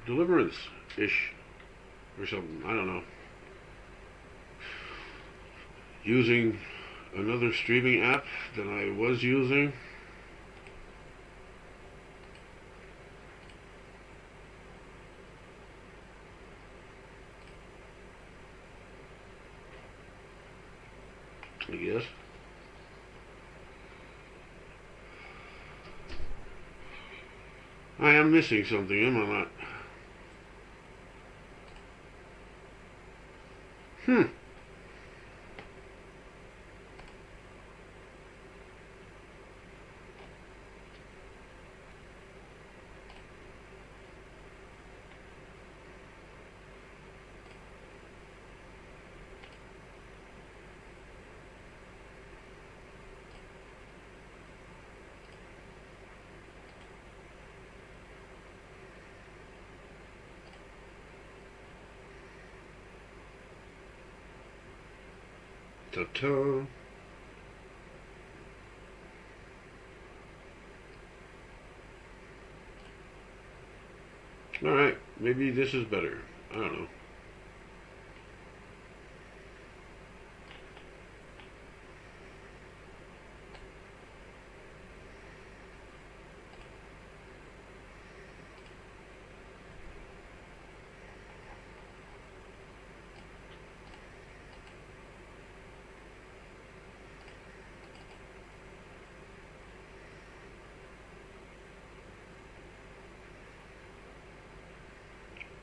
Deliverance-ish or something. I don't know. Using another streaming app that I was using. I guess. I am missing something, am I not? Hmm. Ta-ta. Alright, maybe this is better. I don't know.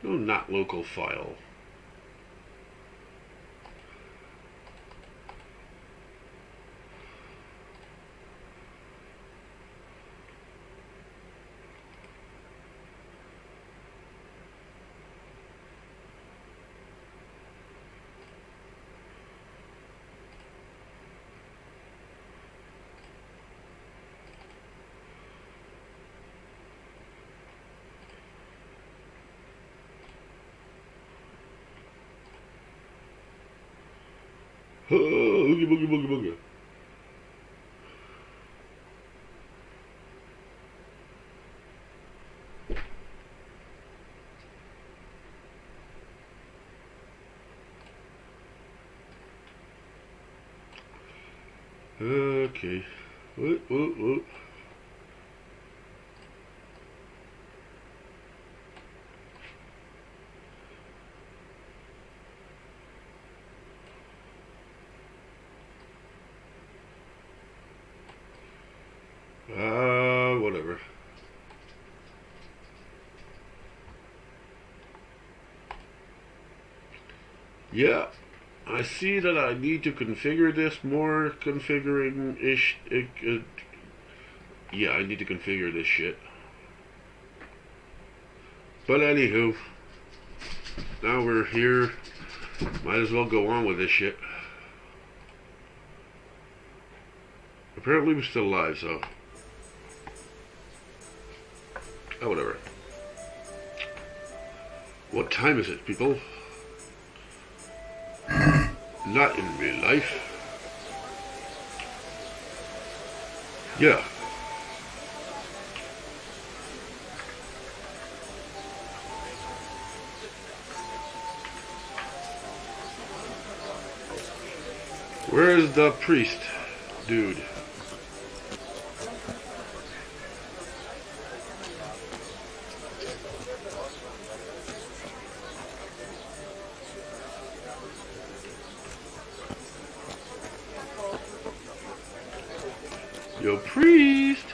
No, not local file. Oogie boogie boogie boogie. Okay. Whoop, whoop, whoop. Whatever. Yeah, I see that I need to configure this more configuring-ish. Yeah, I need to configure this shit. But anywho, now we're here. Might as well go on with this shit. Apparently we're still alive, so... Oh, whatever. What time is it, people? Not in real life. Yeah. Where's the priest, dude? Yo, priest!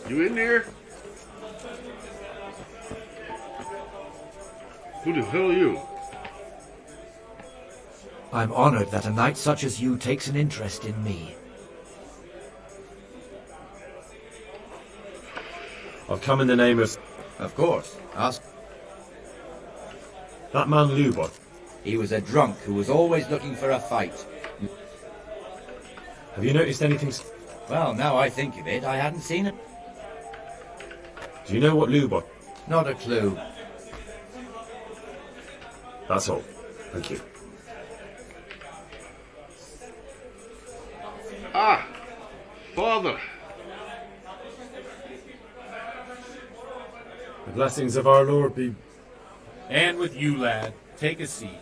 You in there? Who the hell are you? I'm honored that a knight such as you takes an interest in me. I've come in the name of... Of course. Ask. That man Lubot. He was a drunk who was always looking for a fight. Have you noticed anything... Well, now I think of it, I hadn't seen it. Do you know what Lubot... Not a clue. That's all. Thank you. Ah! Father! The blessings of our Lord be And with you, lad. Take a seat.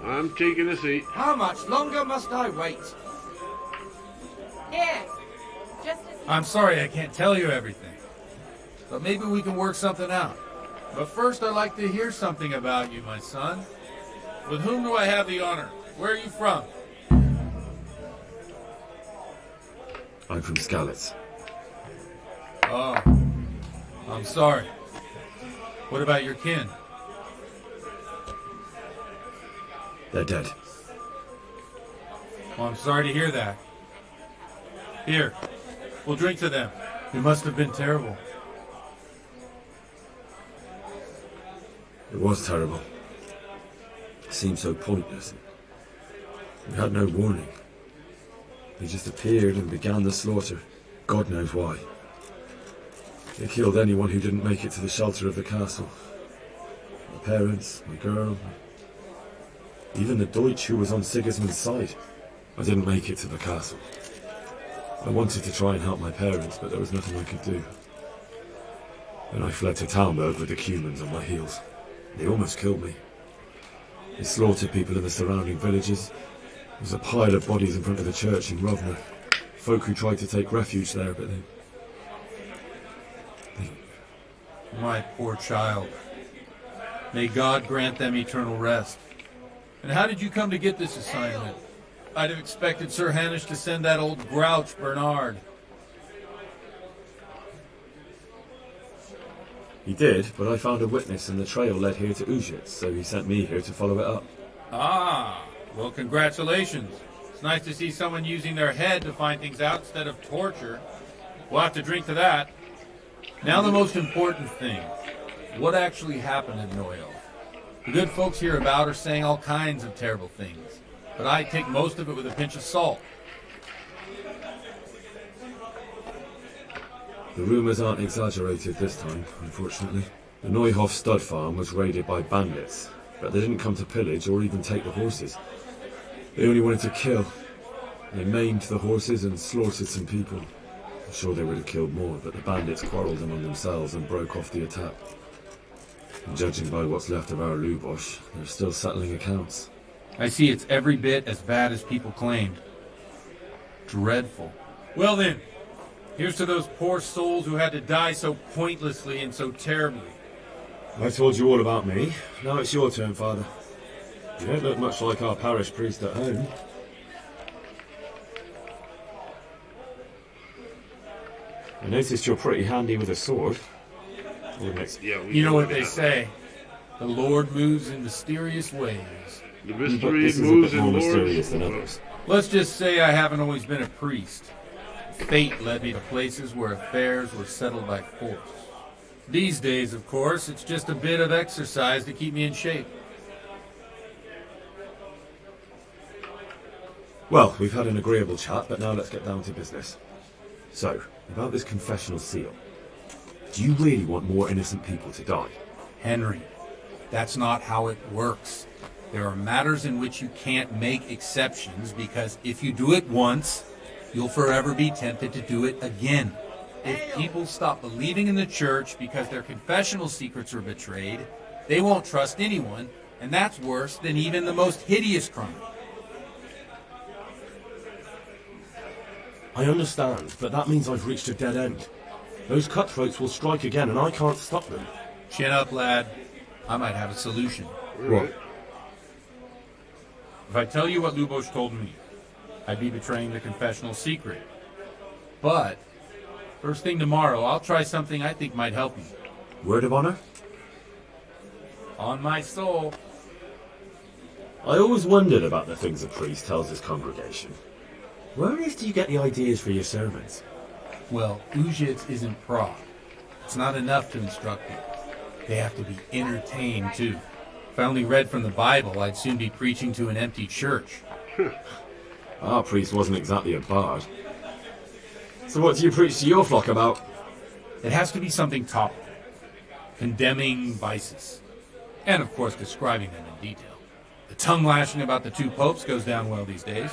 I'm taking a seat. How much longer must I wait? Here, just as I'm sorry I can't tell you everything. But maybe we can work something out. But first I'd like to hear something about you, my son. With whom do I have the honor? Where are you from? I'm from Skalitz. Oh, I'm sorry. What about your kin? They're dead. Well, I'm sorry to hear that. Here, we'll drink to them. It must have been terrible. It was terrible. It seemed so pointless. We had no warning. They just appeared and began the slaughter. God knows why. They killed anyone who didn't make it to the shelter of the castle. My parents, my girl, even the deuZige who was on Sigismund's side. I didn't make it to the castle. I wanted to try and help my parents, but there was nothing I could do. Then I fled to Talmberg with the Cumans on my heels. They almost killed me. They slaughtered people in the surrounding villages. There was a pile of bodies in front of the church in Rovna. Folk who tried to take refuge there, but they... My poor child. May God grant them eternal rest. And how did you come to get this assignment? I'd have expected Sir Hanish to send that old grouch, Bernard. He did, but I found a witness and the trail led here to deuZige, so he sent me here to follow it up. Ah, well, congratulations. It's nice to see someone using their head to find things out instead of torture. We'll have to drink to that. Now the most important thing. What actually happened in Noel? The good folks hereabout are saying all kinds of terrible things, but I take most of it with a pinch of salt. The rumours aren't exaggerated this time, unfortunately. The Neuhof stud farm was raided by bandits, but they didn't come to pillage or even take the horses. They only wanted to kill. They maimed the horses and slaughtered some people. I'm sure they would have killed more, but the bandits quarrelled among themselves and broke off the attack. And judging by what's left of our Lubosh, they're still settling accounts. I see it's every bit as bad as people claimed. Dreadful. Well then, here's to those poor souls who had to die so pointlessly and so terribly. I told you all about me. Now it's your turn, Father. You don't look much like our parish priest at home. I noticed you're pretty handy with a sword. Yeah, You know what they say. The Lord moves in mysterious ways. The But mystery this is a moves bit in more Lords. mysterious than others. Let's just say I haven't always been a priest. Fate led me to places where affairs were settled by force. These days, of course, it's just a bit of exercise to keep me in shape. Well, we've had an agreeable chat, but now let's get down to business. So, about this confessional seal. Do you really want more innocent people to die? Henry, that's not how it works. There are matters in which you can't make exceptions because if you do it once, you'll forever be tempted to do it again. If people stop believing in the church because their confessional secrets are betrayed, they won't trust anyone, and that's worse than even the most hideous crime. I understand, but that means I've reached a dead end. Those cutthroats will strike again and I can't stop them. Chin up, lad. I might have a solution. What? If I tell you what Lubosh told me, I'd be betraying the confessional secret. But, first thing tomorrow, I'll try something I think might help you. Word of honor? On my soul. I always wondered about the things a priest tells his congregation. Where on earth do you get the ideas for your sermons? Well, deuZige isn't Prague. It's not enough to instruct people. They have to be entertained, too. If I only read from the Bible, I'd soon be preaching to an empty church. Our priest wasn't exactly a bard. So what do you preach to your flock about? It has to be something topical, condemning vices, and of course describing them in detail. The tongue lashing about the two popes goes down well these days,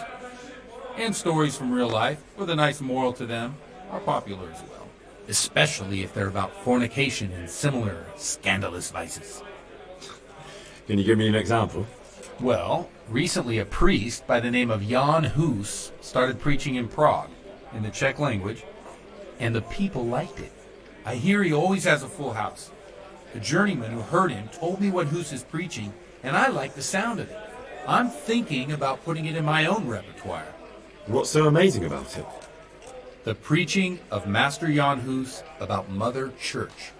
and stories from real life with a nice moral to them. are popular as well, especially if they're about fornication and similar scandalous vices. Can you give me an example? Well, recently a priest by the name of Jan Hus started preaching in Prague, in the Czech language, and the people liked it. I hear he always has a full house. A journeyman who heard him told me what Hus is preaching, and I like the sound of it. I'm thinking about putting it in my own repertoire. What's so amazing about it? The preaching of Master Jan Hus about Mother Church.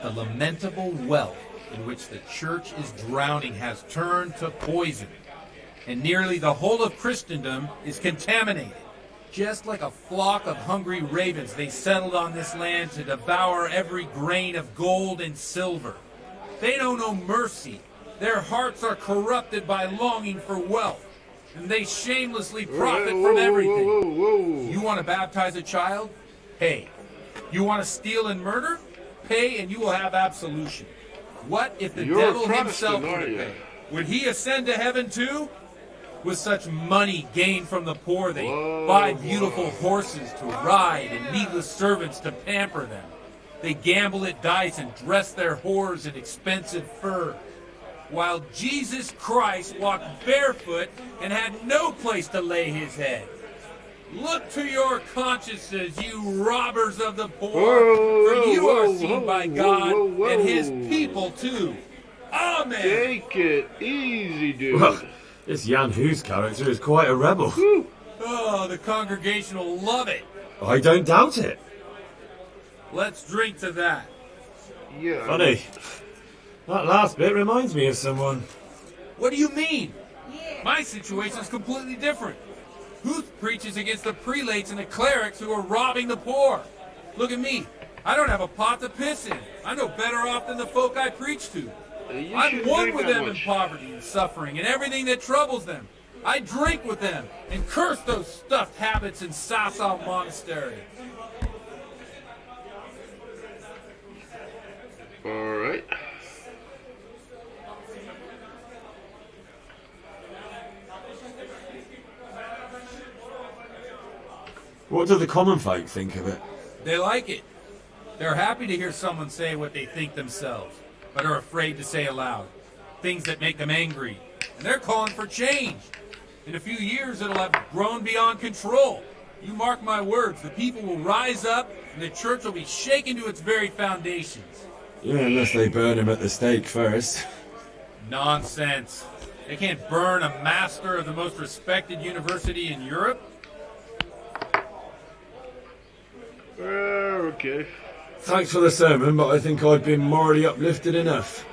The lamentable wealth in which the church is drowning has turned to poison, and nearly the whole of Christendom is contaminated. Just like a flock of hungry ravens, they settled on this land to devour every grain of gold and silver. They know no mercy. Their hearts are corrupted by longing for wealth, and they shamelessly profit from everything. You want to baptize a child? Pay. You want to steal and murder? Pay, and you will have absolution. What if the devil himself were to pay? Would he ascend to heaven too? With such money gained from the poor, they buy beautiful horses to ride and needless servants to pamper them. They gamble at dice and dress their whores in expensive fur. While Jesus Christ walked barefoot and had no place to lay his head. Look to your consciences, you robbers of the poor, for you are seen by God and his people too. Amen. Take it easy, dude. Well, this Jan Hus character is quite a rebel. Oh, the congregation will love it. I don't doubt it. Let's drink to that. Yeah. Funny. That last bit reminds me of someone. What do you mean? My situation is completely different. Huth preaches against the prelates and the clerics who are robbing the poor. Look at me. I don't have a pot to piss in. I'm no better off than the folk I preach to. I'm one with them in poverty and suffering and everything that troubles them. I drink with them and curse those stuffed habits in Sasau Monastery. All right. What do the common folk think of it? They like it. They're happy to hear someone say what they think themselves, but are afraid to say aloud. Things that make them angry. And they're calling for change. In a few years, it'll have grown beyond control. You mark my words, the people will rise up, and the church will be shaken to its very foundations. Yeah, unless they burn him at the stake first. Nonsense. They can't burn a master of the most respected university in Europe. Okay. Thanks for the sermon, but I think I've been morally uplifted enough.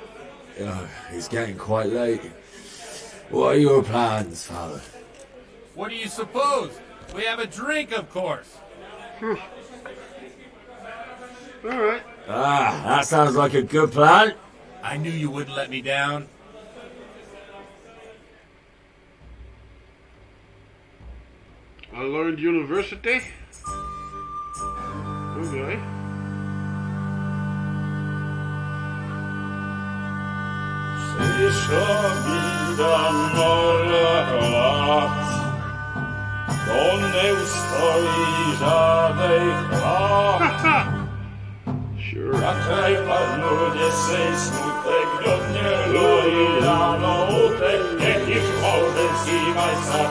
Oh, it's getting quite late. What are your plans, Father? What do you suppose? We have a drink, of course. All right. Ah, that sounds like a good plan. I knew you wouldn't let me down. I learned university. Okay. To nie ustoi żadnej chwała. Sure. Zakraj Pan ludzie sej smutek, do mnie loi rano utek, niech ich może zimajca,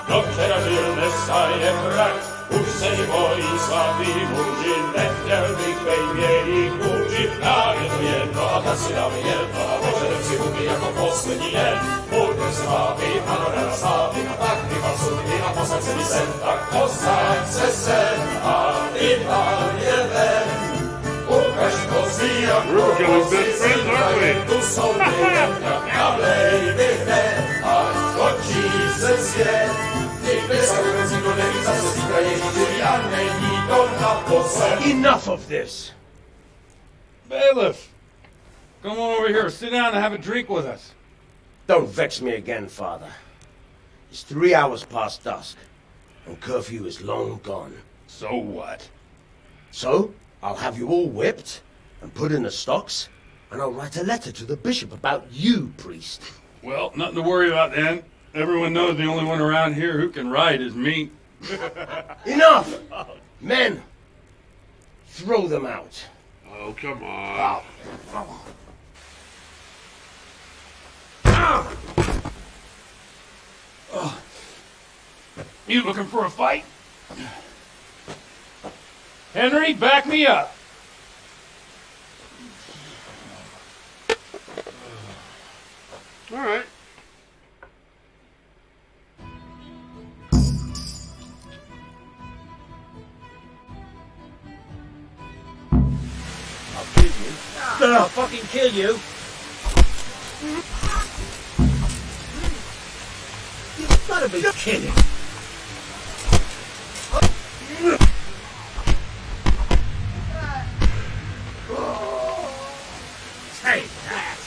do przerażylne staje krak. Už se bojí slavý muži, nechtěl bych bej mělý kůži. Nám je to jedno a tak si dám jedno a požadem si huby jako poslední den. Budem se bávy, ano rada slávy, a tak vypal sudy a posaď se mi sem, tak posaď se sem a vypal je ven. Ukaž kozy a kozy si dají tu soudy, jak nalej vyhne, až točí se svět. Enough of this! Bailiff! Come on over here, sit down and have a drink with us. Don't vex me again, Father. It's 3 hours past dusk, and curfew is long gone. So what? So, I'll have you all whipped, and put in the stocks, and I'll write a letter to the bishop about you, priest. Well, nothing to worry about then. Everyone knows the only one around here who can ride is me. Enough! Men, Throw them out. Oh, come on. You looking for a fight? Henry, back me up. All right. I'll kill you. I'll fucking kill you. You've got to be kidding. Take that.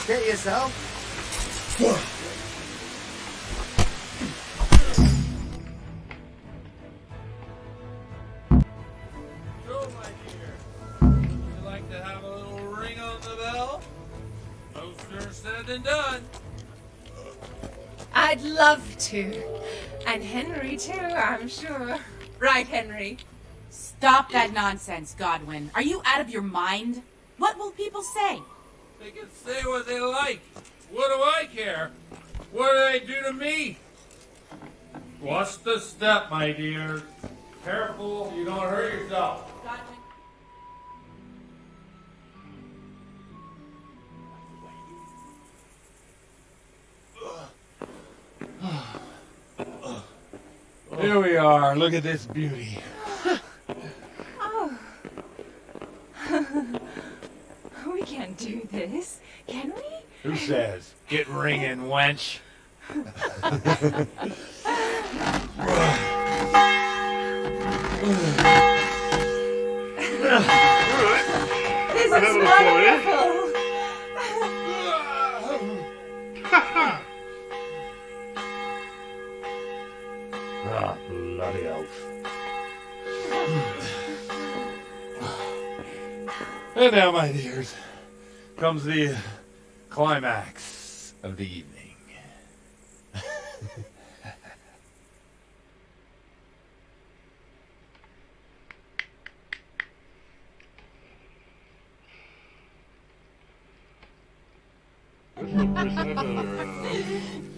Get yourself. So, my dear, would you like to have a little ring on the bell? No sooner said than done. I'd love to. And Henry, too, I'm sure. Right, Henry? Stop that nonsense, Godwin. Are you out of your mind? What will people say? They can say what they like. What do I care? What do they do to me? Watch the step, my dear. Careful, you don't hurt yourself. Godwin. Here we are. Look at this beauty. Oh. We can't do this, can we? Who says? Get ringing, wench. This is having a party. wonderful. Ah, bloody oath. And now, my dears, comes the climax of the evening.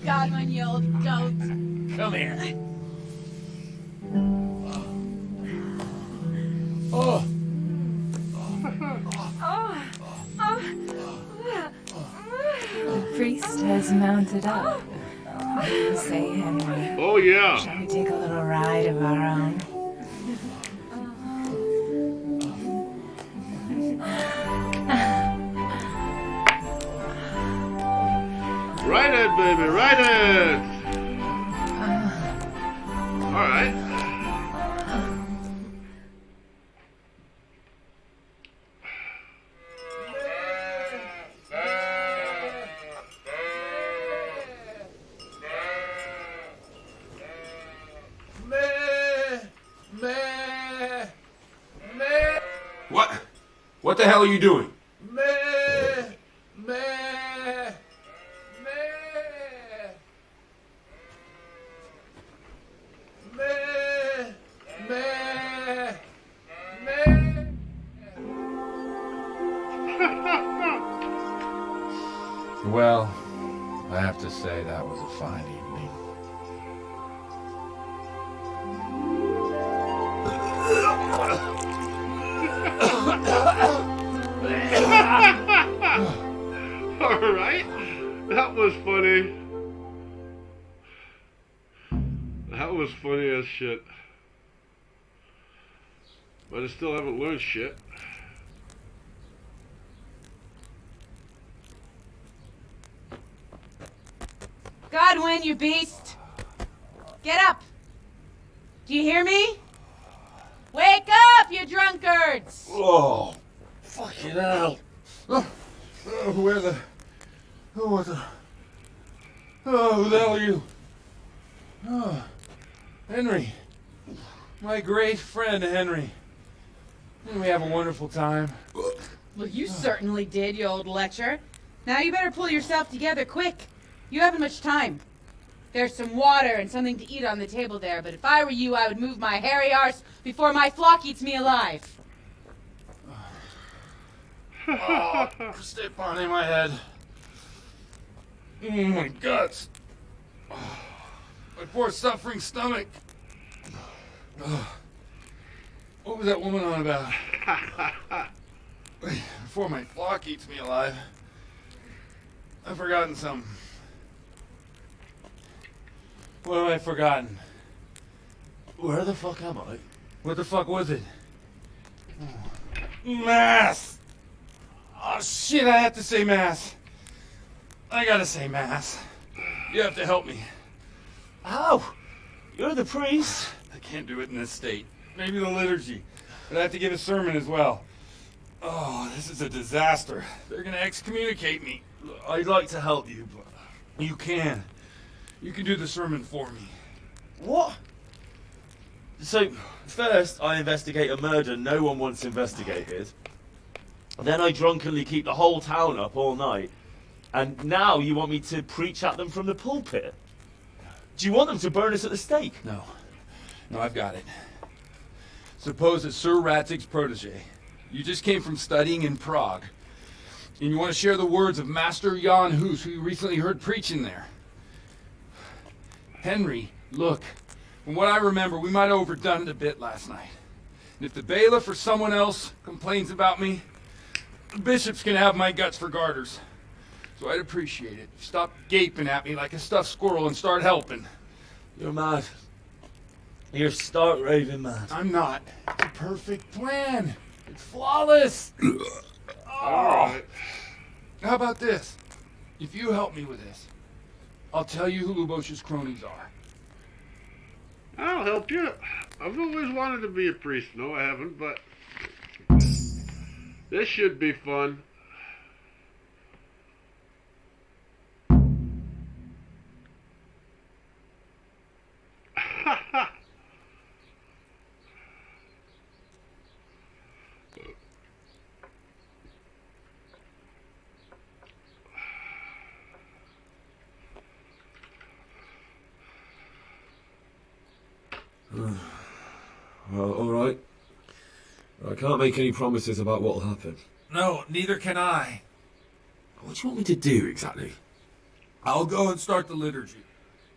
Godwin, you old goat. Come here. Oh. The priest has mounted up. Say, Henry, Oh, yeah. shall we take a little ride of our own? Right it, baby, right it. All right. What the hell are you doing? Well, I have to say that was a fine evening. All right. That was funny. That was funny as shit. But I still haven't learned shit. Godwin, you beast. Get up. Do you hear me? Wake up, you drunkard. words. Oh, fucking hell. Who the hell are you? Oh, Henry. My great friend, Henry. Didn't we have a wonderful time? Well, you certainly did, you old lecher. Now you better pull yourself together quick. You haven't much time. There's some water and something to eat on the table there, but if I were you, I would move my hairy arse before my flock eats me alive. Oh, step on in my head. My guts. My poor suffering stomach. What was that woman on about? Before my flock eats me alive. I've forgotten something. What have I forgotten? Where the fuck am I? What the fuck was it? Mass! Oh shit, I have to say mass. I gotta say mass. You have to help me. How? You're the priest. I can't do it in this state. Maybe the liturgy. But I have to give a sermon as well. Oh, this is a disaster. They're gonna excommunicate me. I'd like to help you, but... You can. You can do the sermon for me. What? So, first I investigate a murder no one wants investigated. Then I drunkenly keep the whole town up all night. And now you want me to preach at them from the pulpit? Do you want them to burn us at the stake? No. No, I've got it. Suppose that Sir Ratzig's protege. You just came from studying in Prague. And you want to share the words of Master Jan Hus, who you recently heard preaching there. Henry, look. From what I remember, we might have overdone it a bit last night. And if the bailiff or someone else complains about me, the bishop's gonna have my guts for garters. So I'd appreciate it. Stop gaping at me like a stuffed squirrel and start helping. You're mad. You're stark raving mad. I'm not. It's a perfect plan. It's flawless. Alright. How about this? If you help me with this, I'll tell you who Lubosh's cronies are. I'll help you. I've always wanted to be a priest. No, I haven't, but this should be fun. Well, alright. I can't make any promises about what'll happen. No, neither can I. What do you want me to do, exactly? I'll go and start the liturgy.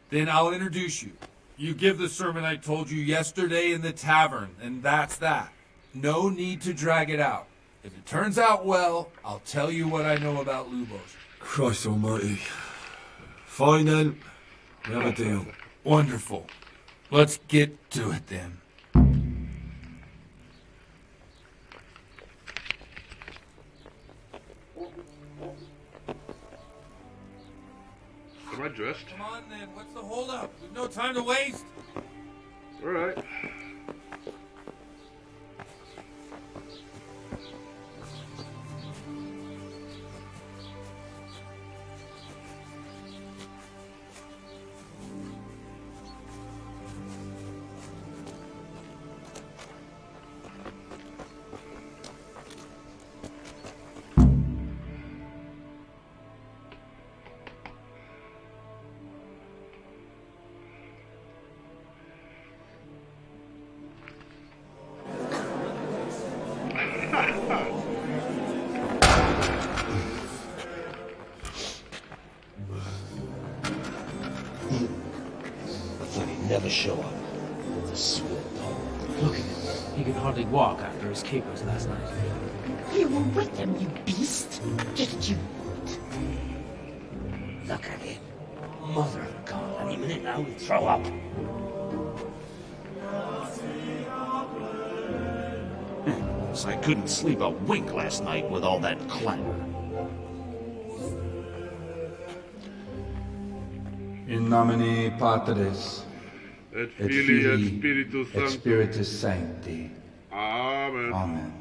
Then I'll introduce you. You give the sermon I told you yesterday in the tavern, and that's that. No need to drag it out. If it turns out well, I'll tell you what I know about Lubosh. Christ almighty. Fine then. We have a deal. Wonderful. Let's get to it then. Am I dressed? Come on then, what's the holdup? We've no time to waste. Alright. Never show up. The sweat dog. Look at him. He could hardly walk after his capers last night. You were with them, you beast. Just as you would. Look at him. Mother of God, any minute now he'll throw up. So I couldn't sleep a wink last night with all that clamor. In nomine Patris, Et et Filii et Filii, Spiritus et Sancti. Spiritus Sancti. Amen. Amen.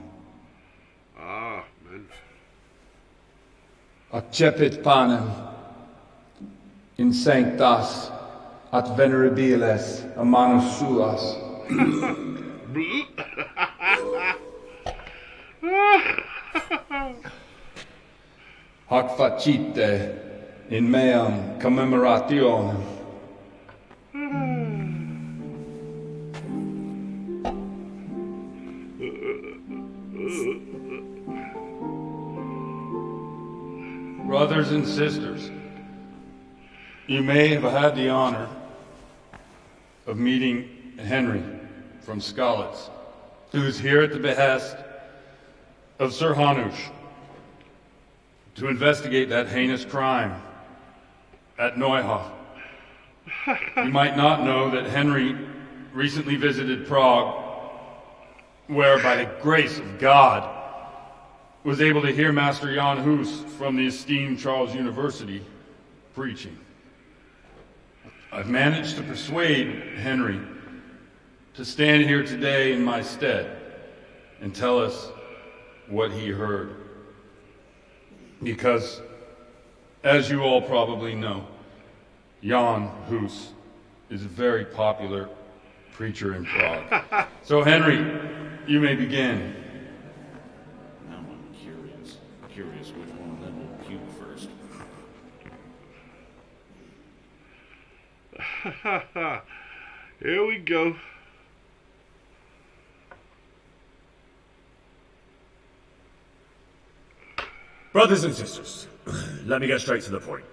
accepit panem in sanctas at venerabiles a manus suas. Hac facite in meam commemorationem. Brothers and sisters, you may have had the honor of meeting Henry from Skalitz, who is here at the behest of Sir Hanush to investigate that heinous crime at Neuhof. You might not know that Henry recently visited Prague, where by the grace of God was able to hear Master Jan Hus from the esteemed Charles University preaching. I've managed to persuade Henry to stand here today in my stead and tell us what he heard. Because, as you all probably know, Jan Hus is a very popular preacher in Prague. So Henry, you may begin. Now I'm curious which one of them will puke first. Here we go. Brothers and sisters, let me get straight to the point.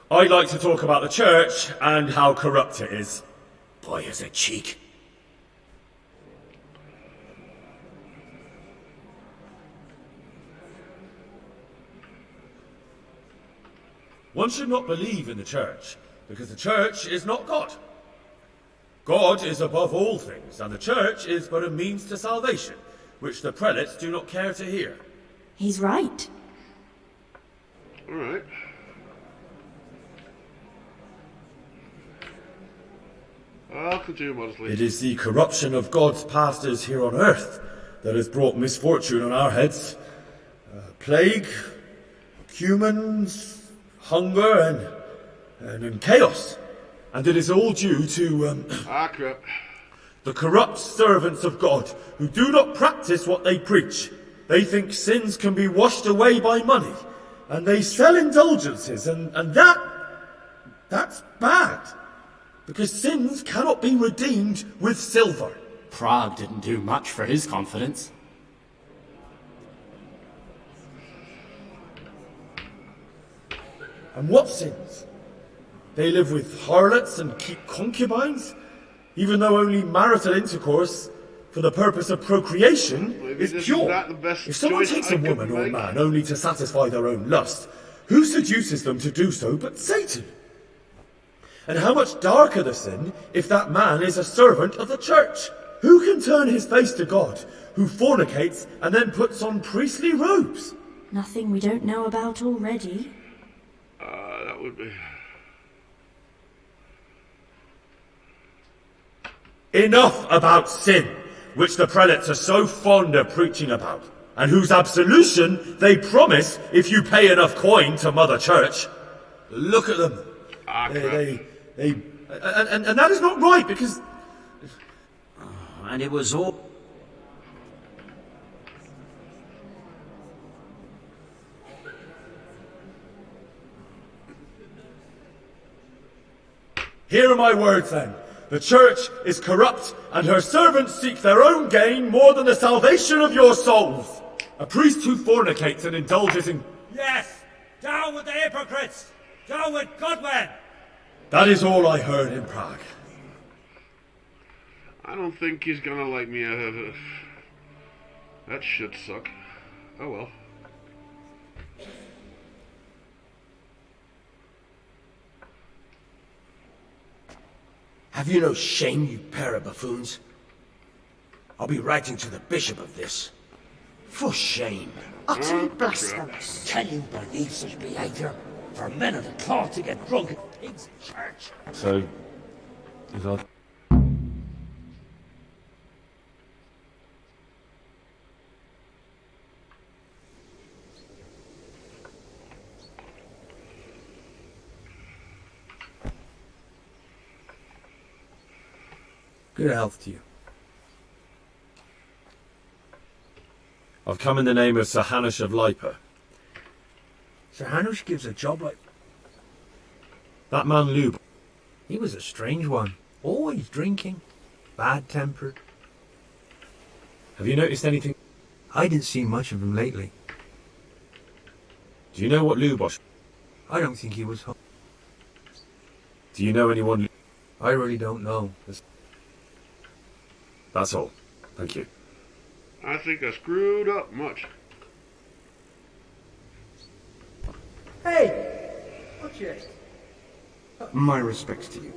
I'd like to talk about the church and how corrupt it is. Boy, has a cheek. One should not believe in the church, because the church is not God. God is above all things, and the church is but a means to salvation, which the prelates do not care to hear. He's right. All right. I'll continue modestly. It is the corruption of God's pastors here on earth that has brought misfortune on our heads. Plague, humans, hunger, and chaos. And it is all due to crap. The corrupt servants of God who do not practice what they preach. They think sins can be washed away by money. And they sell indulgences, and that's bad. Because sins cannot be redeemed with silver. Prague didn't do much for his confidence. And what sins? They live with harlots and keep concubines, even though only marital intercourse for the purpose of procreation is pure. If someone takes a woman or a man only to satisfy their own lust, who seduces them to do so but Satan? And how much darker the sin if that man is a servant of the church? Who can turn his face to God, who fornicates and then puts on priestly robes? Nothing we don't know about already. That would be... Enough about sin, which the prelates are so fond of preaching about, and whose absolution they promise if you pay enough coin to Mother Church. Look at them. And that is not right, because... And it was all... Here are my words then. The church is corrupt, and her servants seek their own gain more than the salvation of your souls. A priest who fornicates and indulges in... Yes! Down with the hypocrites! Down with Godwin! That is all I heard in Prague. I don't think he's gonna like me out of it. That should suck. Oh well. Have you no shame, you pair of buffoons? I'll be writing to the bishop of this. For shame. Utterly blasphemous. Can you believe such behaviour? For men of the cloth to get drunk at pigs in church. So, is that... Good health to you. I've come in the name of Sir Hanush of Lipa. Sir Hanush gives a job like... That man Lube. He was a strange one. Always drinking. Bad-tempered. Have you noticed anything? I didn't see much of him lately. Do you know what Lubosh? I don't think he was home. Do you know anyone? I really don't know. That's all. Thank you. I think I screwed up much. Hey! What's your... My respects to you.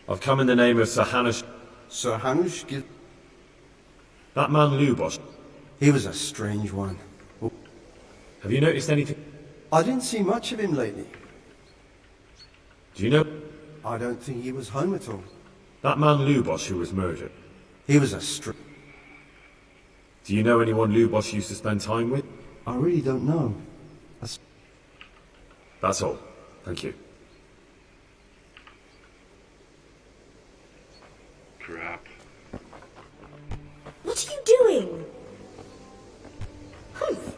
I've come in the name of Sir Hanush. Sir Hanush give... That man Lubosh. He was a strange one. Have you noticed anything? I didn't see much of him lately. Do you know? I don't think he was home at all. That man Lubosh who was murdered. He was a strange... Do you know anyone Lubosh used to spend time with? I really don't know. That's all. Thank you. Crap. What are you doing? Humph.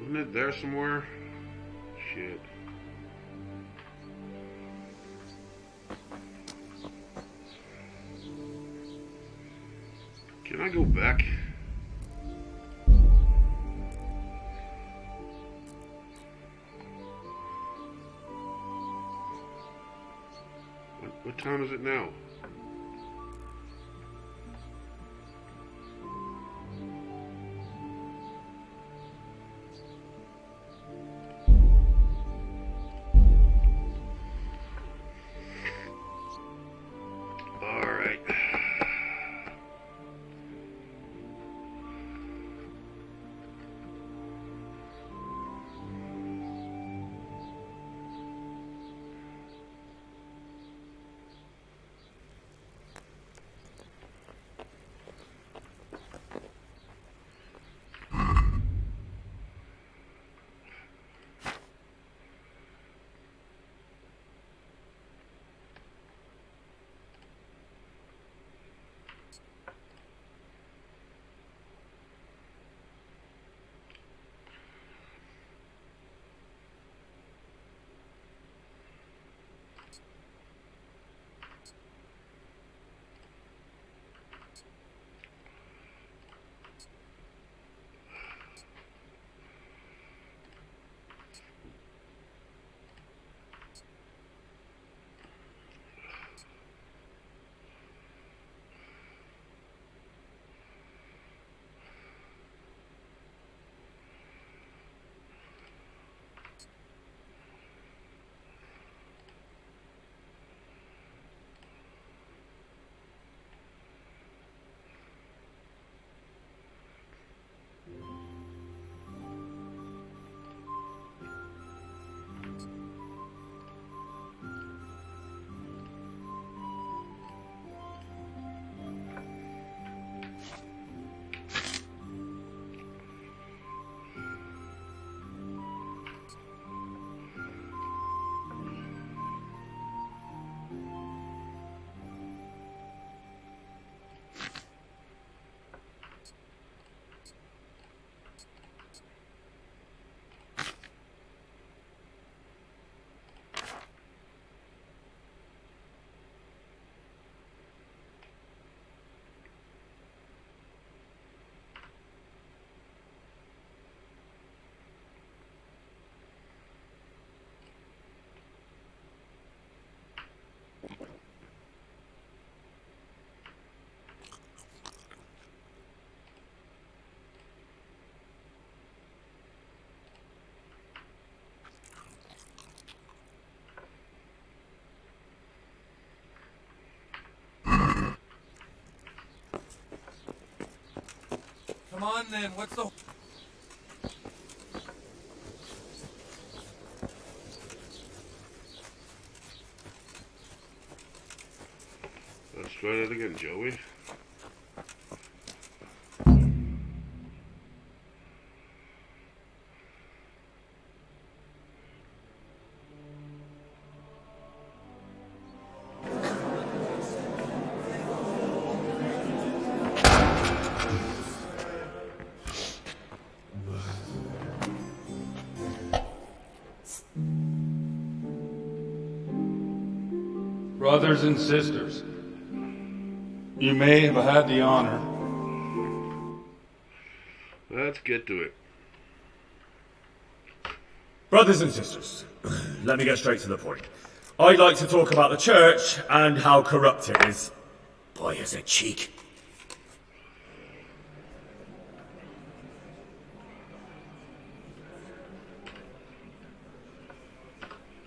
Wasn't it there somewhere? Shit. Can I go back? What time is it now? Come on then, what's the... Let's try that again, Joey. Brothers and sisters, you may have had the honor. Let's get to it. Brothers and sisters, let me get straight to the point. I'd like to talk about the church and how corrupt it is. Boy has a cheek.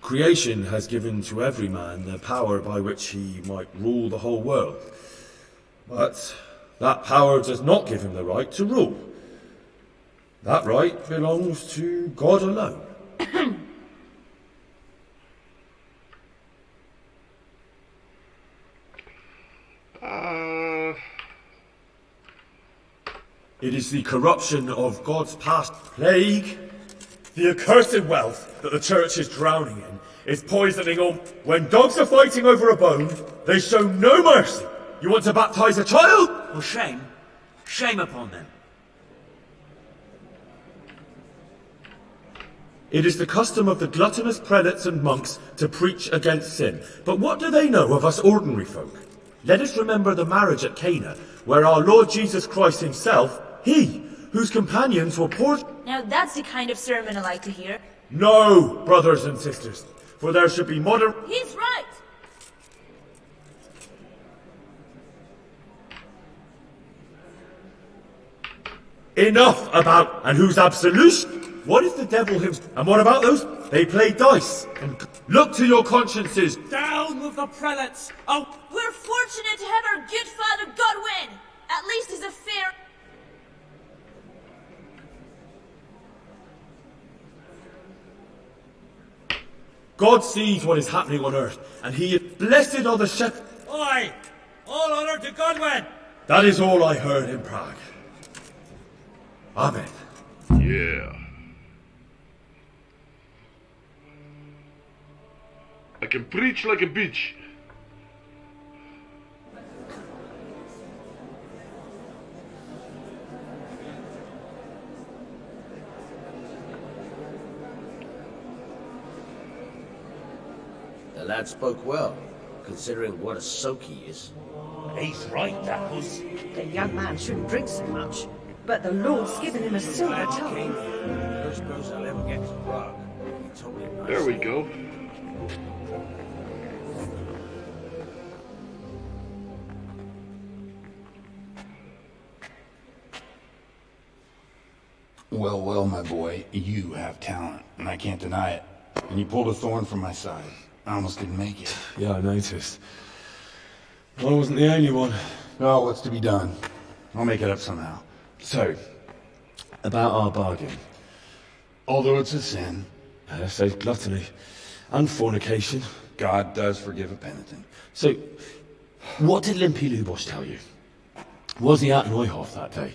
Creation has given to every man the power by which he might rule the whole world. But that power does not give him the right to rule. That right belongs to God alone. It is the corruption of God's past plague. The accursed wealth that the church is drowning in is poisoning all. When dogs are fighting over a bone, they show no mercy. You want to baptize a child? Well, shame. Shame upon them. It is the custom of the gluttonous prelates and monks to preach against sin. But what do they know of us ordinary folk? Let us remember the marriage at Cana, where our Lord Jesus Christ himself, he, whose companions were poor... Now that's the kind of sermon I like to hear. No, brothers and sisters, for there should be modern... He's right! Enough about and whose absolution? What if the devil himself? And what about those? They play dice. And look to your consciences. Down with the prelates! Oh! We're fortunate to have our good father Godwin! At least he's a fair... God sees what is happening on earth, and he is blessed are the shepherds. Oi! All honor to Godwin! That is all I heard in Prague. Amen. Yeah. I can preach like a bitch. The lad spoke well, considering what a soak he is. He's right, that was. The young man shouldn't drink so much, but the Lord's given him a silver tongue. Don't suppose I'll ever get to Prague. He told me nicely. There we go. Well, well, my boy, you have talent, and I can't deny it. And you pulled a thorn from my side. I almost didn't make it. Yeah, I noticed. I wasn't the only one. Oh, what's to be done? I'll make it up somehow. So, about our bargain. Although it's a sin. So gluttony and fornication. God does forgive a penitent. So, what did Limpy Lubos tell you? Was he at Neuhof that day?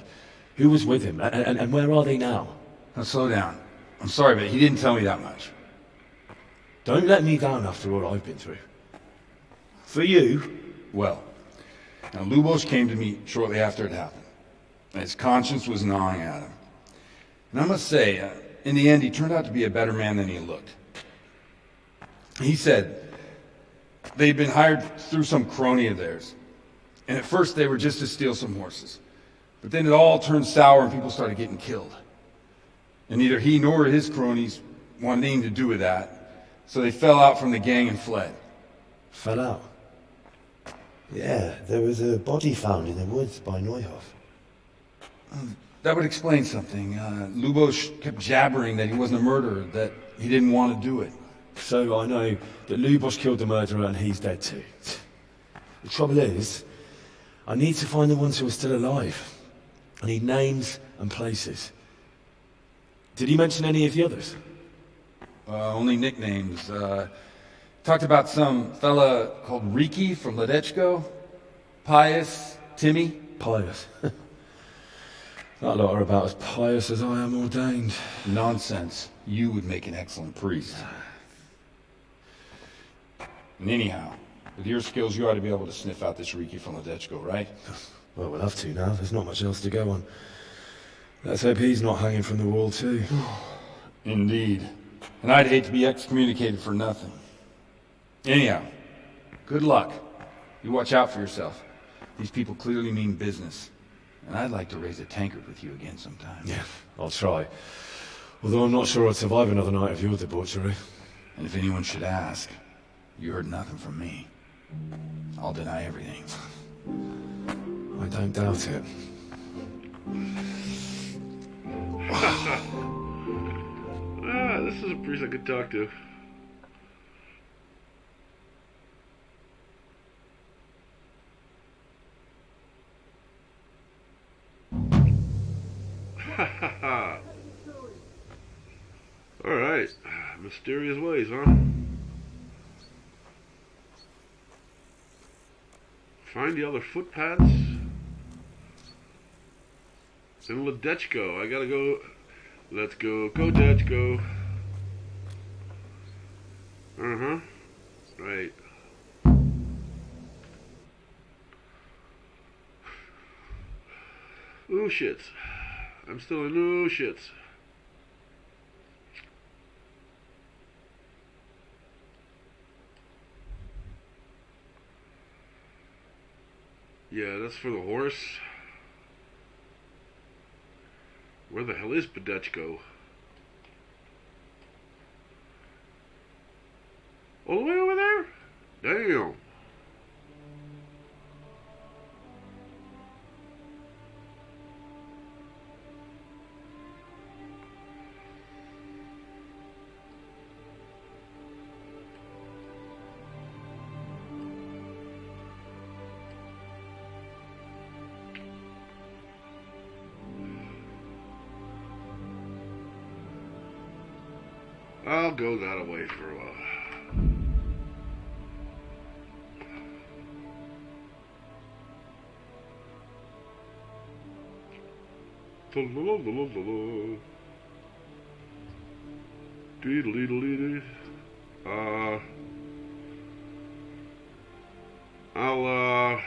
Who was with him? And where are they now? Now slow down. I'm sorry, but he didn't tell me that much. Don't let me down after all I've been through. For you? Well, now Lubos came to me shortly after it happened. His conscience was gnawing at him. And I must say, in the end, he turned out to be a better man than he looked. He said they'd been hired through some crony of theirs. And at first they were just to steal some horses. But then it all turned sour and people started getting killed. And neither he nor his cronies wanted anything to do with that. So they fell out from the gang and fled. Fell out? Yeah, there was a body found in the woods by Neuhof. That would explain something. Lubos kept jabbering that he wasn't a murderer, that he didn't want to do it. So I know that Lubos killed the murderer and he's dead too. The trouble is, I need to find the ones who are still alive. I need names and places. Did he mention any of the others? Only nicknames. Talked about some fella called Riki from Ledechko. Pius, Timmy. Pious. That lot are about as pious as I am ordained. Nonsense. You would make an excellent priest. And anyhow, with your skills, you ought to be able to sniff out this Riki from Ledechko, right? Well, we'll have to now. There's not much else to go on. Let's hope he's not hanging from the wall, too. Indeed. And I'd hate to be excommunicated for nothing. Anyhow, good luck. You watch out for yourself. These people clearly mean business. And I'd like to raise a tankard with you again sometime. Yeah, I'll try. Although I'm not sure I'd survive another night of your debauchery. And if anyone should ask, you heard nothing from me. I'll deny everything. I don't doubt it. This is a priest I could talk to. Alright. Mysterious ways, huh? Find the other footpaths. In Ledechko. I gotta go. Let's go. Go, Dutch, go. Right. Ooh, shits. I'm still in ooh, shits. Yeah, that's for the horse. Where the hell is Badechko? All the way over there? Damn. I'll go that way for a while. I'll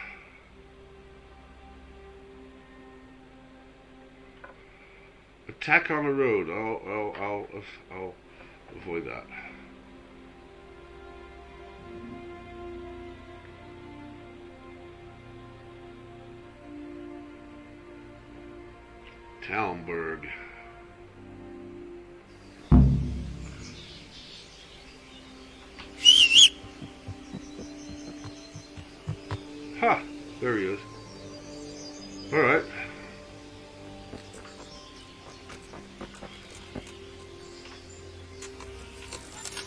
attack on the road. I'll avoid that. Talmberg. Ha! There he is. Alright.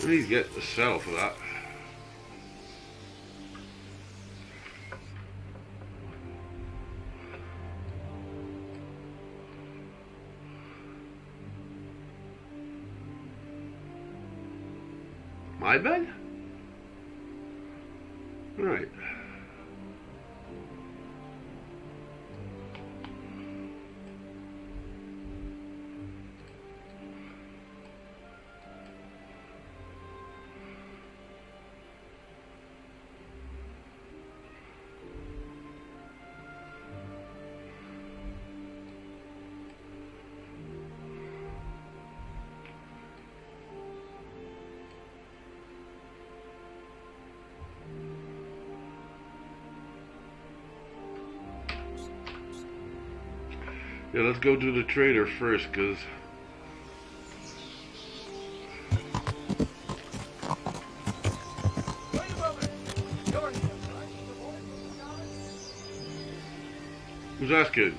I need to get the saddle for that. My bed? Right. Yeah, let's go to the trader first, cause who's asking?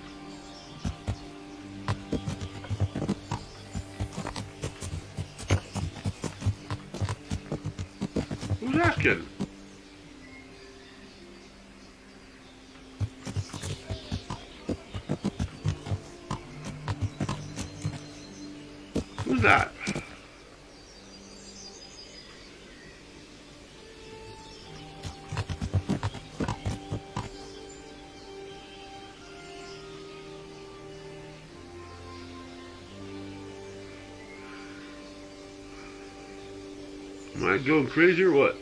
Who's asking? Who's that? Am I going crazy or what?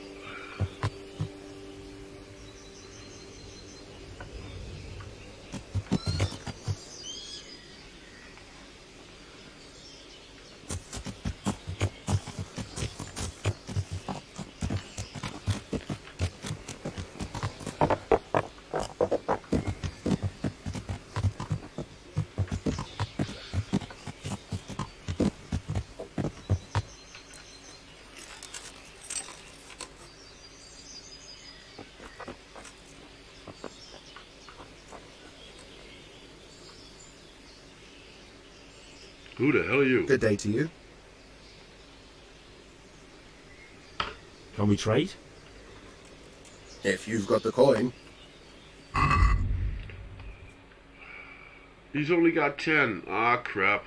Who the hell are you? Good day to you. Can we trade? If you've got the coin. He's only got 10. Ah, crap.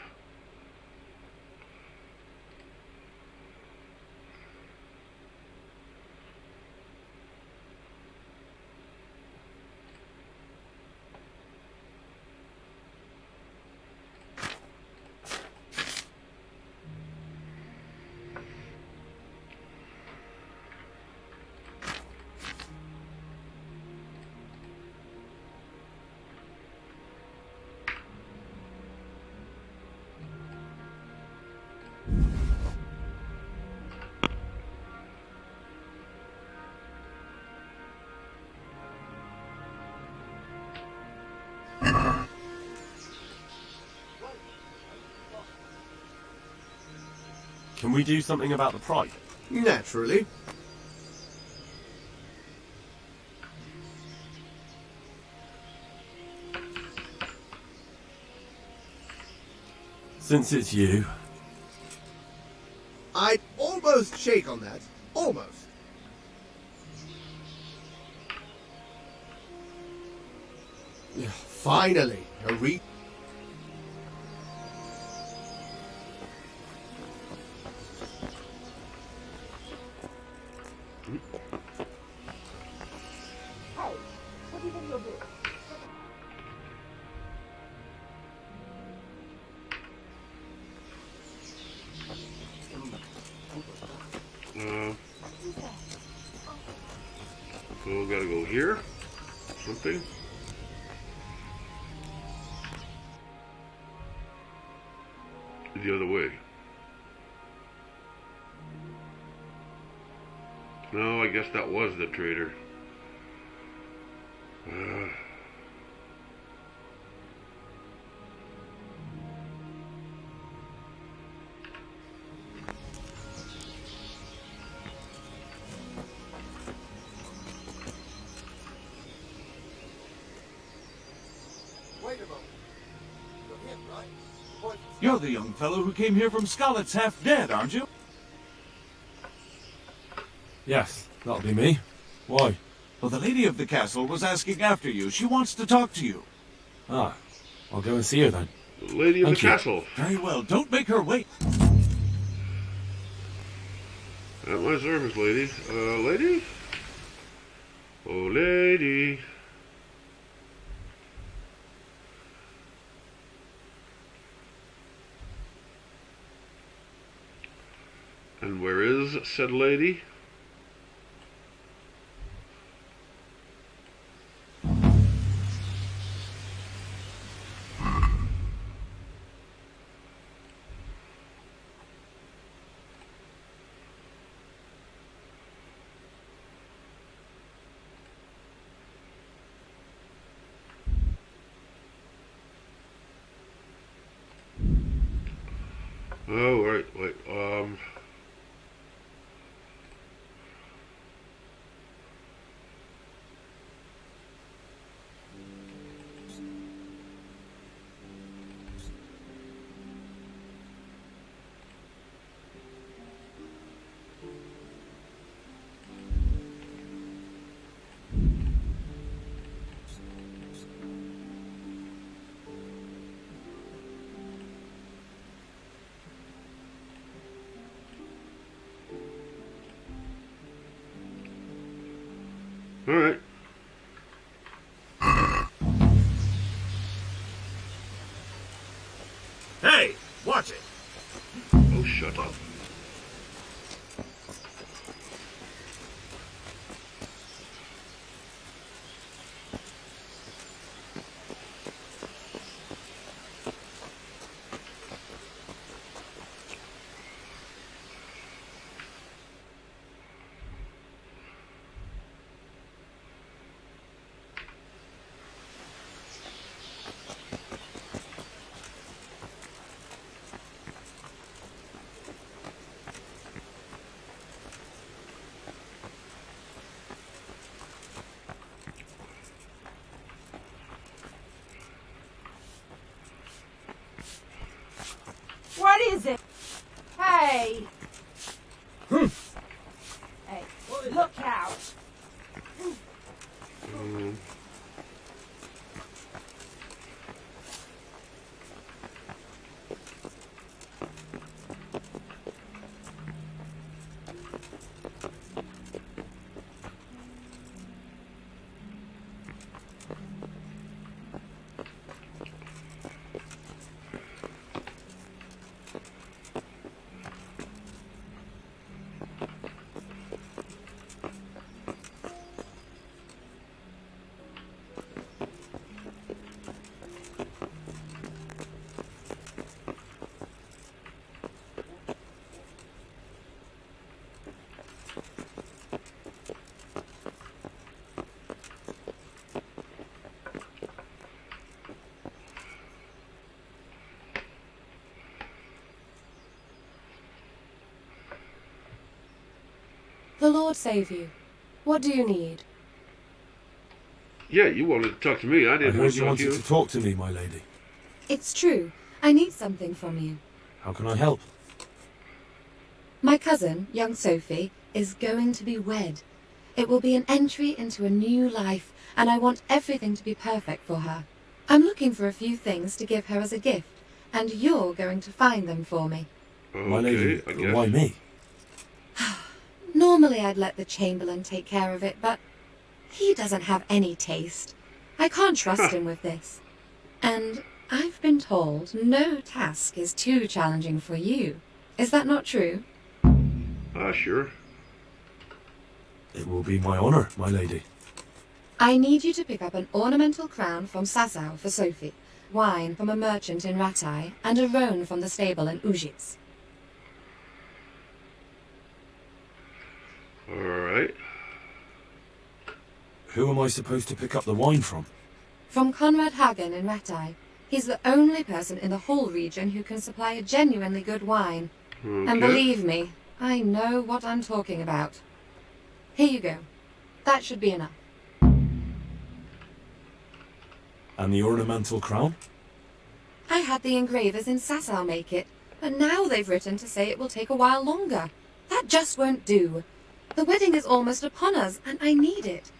Can we do something about the price? Naturally. Since it's you. I'd almost shake on that. Almost. Finally, a So we gotta go here. Something. The other way. No, I guess that was the trader. You're the young fellow who came here from Scarlet's half dead, aren't you? Yes, that'll be me. Why? Well, the lady of the castle was asking after you. She wants to talk to you. Ah, I'll go and see her then. The lady of the castle. Very well. Don't make her wait. At my service, lady. Lady? Oh, lady. And where is said lady? Oh, right, wait, Alright. Hey, watch it. Oh, shut up. What is it? Hey! Hey, look out! The Lord save you. What do you need? Yeah, you wanted to talk to me. I I didn't heard want to you talk to wanted you. to talk to me, my lady. It's true. I need something from you. How can I help? My cousin, young Sophie, is going to be wed. It will be an entry into a new life, and I want everything to be perfect for her. I'm looking for a few things to give her as a gift, and you're going to find them for me. My lady, I guess. why me? Normally I'd let the Chamberlain take care of it, but he doesn't have any taste. I can't trust him with this. And I've been told no task is too challenging for you. Is that not true? Sure. It will be my honour, my lady. I need you to pick up an ornamental crown from Sasau for Sophie, wine from a merchant in Ratai, and a roan from the stable in Ujits. Alright. Who am I supposed to pick up the wine from? From Conrad Hagen in Ratai. He's the only person in the whole region who can supply a genuinely good wine. Okay. And believe me, I know what I'm talking about. Here you go. That should be enough. And the ornamental crown? I had the engravers in Sasau make it, but now they've written to say it will take a while longer. That just won't do. The wedding is almost upon us, and I need it.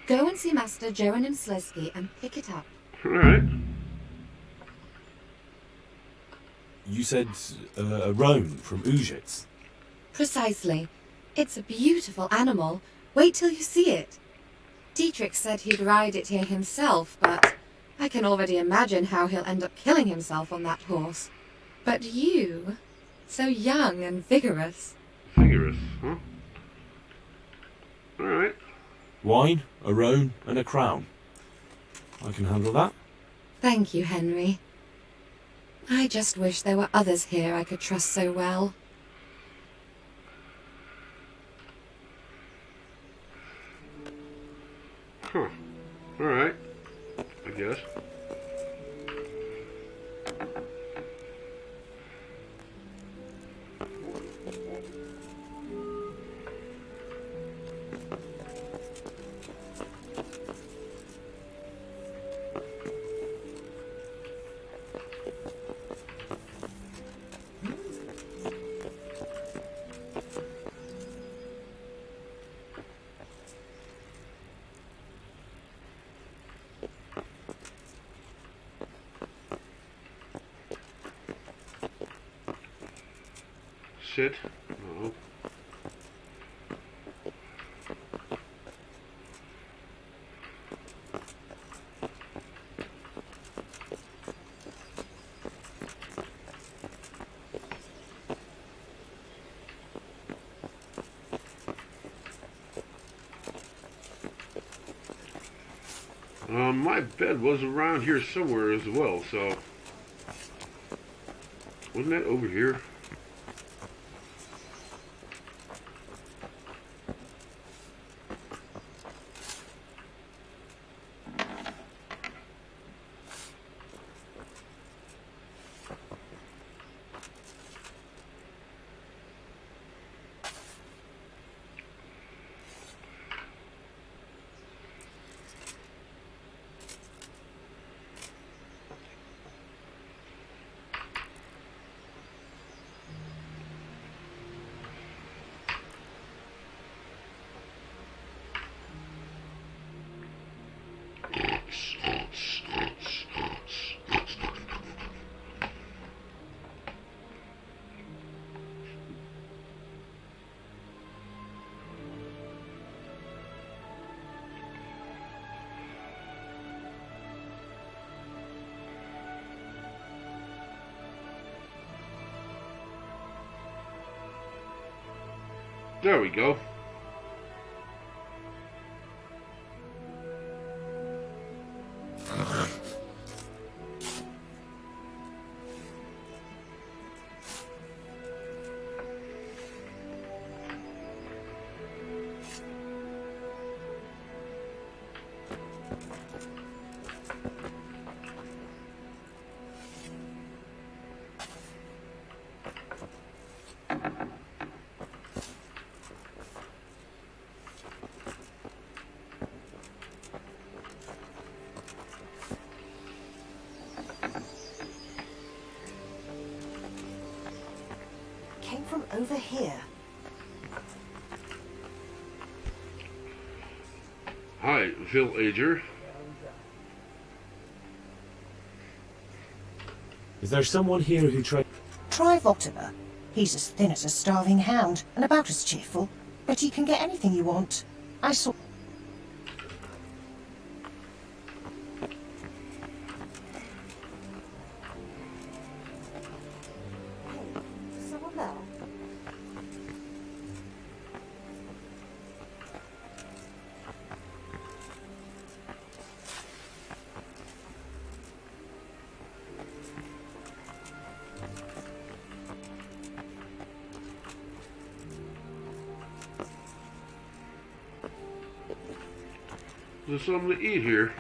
Go and see Master Joanim Slesky and pick it up. Alright. You said a roan from Ujits. Precisely. It's a beautiful animal. Wait till you see it. Dietrich said he'd ride it here himself, but I can already imagine how he'll end up killing himself on that horse. But you, so young and vigorous. Vigorous, huh? Alright. Wine, a roan, and a crown. I can handle that. Thank you, Henry. I just wish there were others here I could trust so well. Huh. Alright. I guess. Sit. No. My bed was around here somewhere as well, so... Wasn't that over here? There we go. Came from over here. Hi, villager. Is there someone here who tried... Try Vottimer. He's as thin as a starving hound, and about as cheerful, but he can get anything you want. I saw... Someone there? There's something to eat here.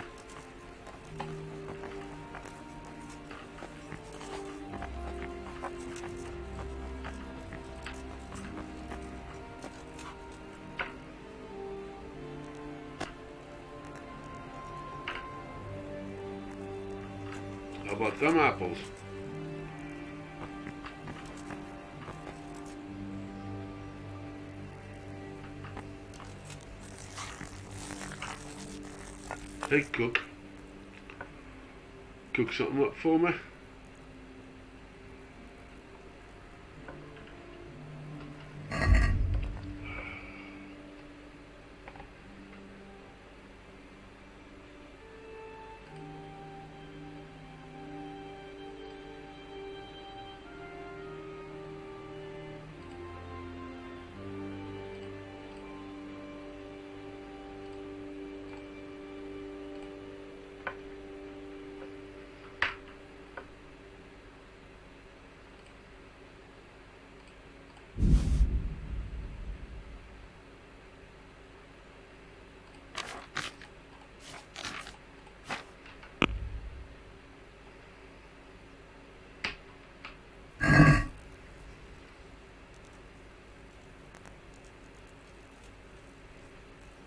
How about them apples? Hey, cook. Cook something up for me.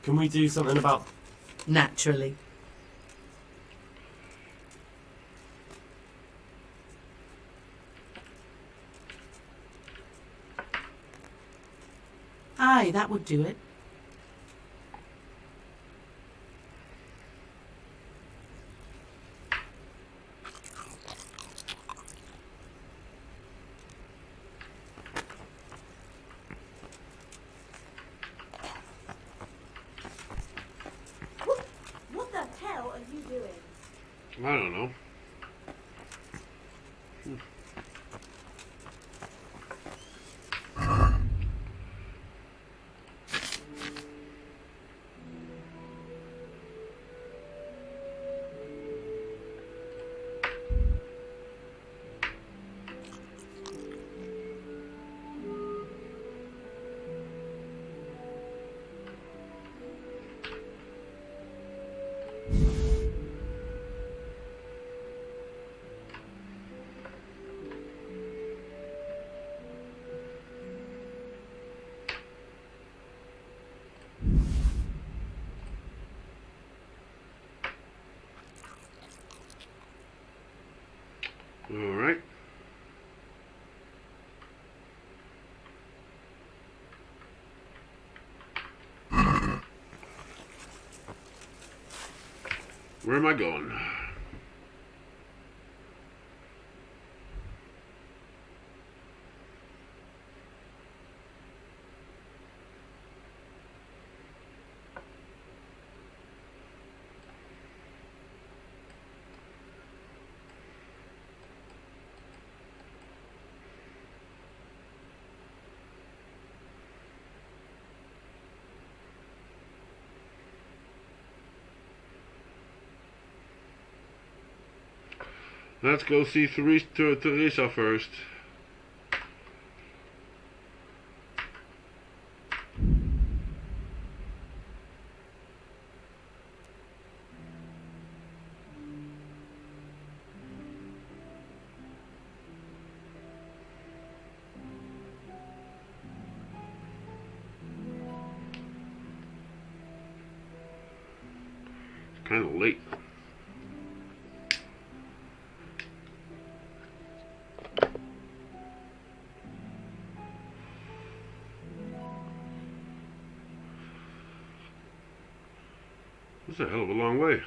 Can we do something about... Naturally. Aye, that would do it. What the hell are you doing? I don't know. Alright. Where am I going? Let's go see Teresa first. It's kind of late. That's a hell of a long way.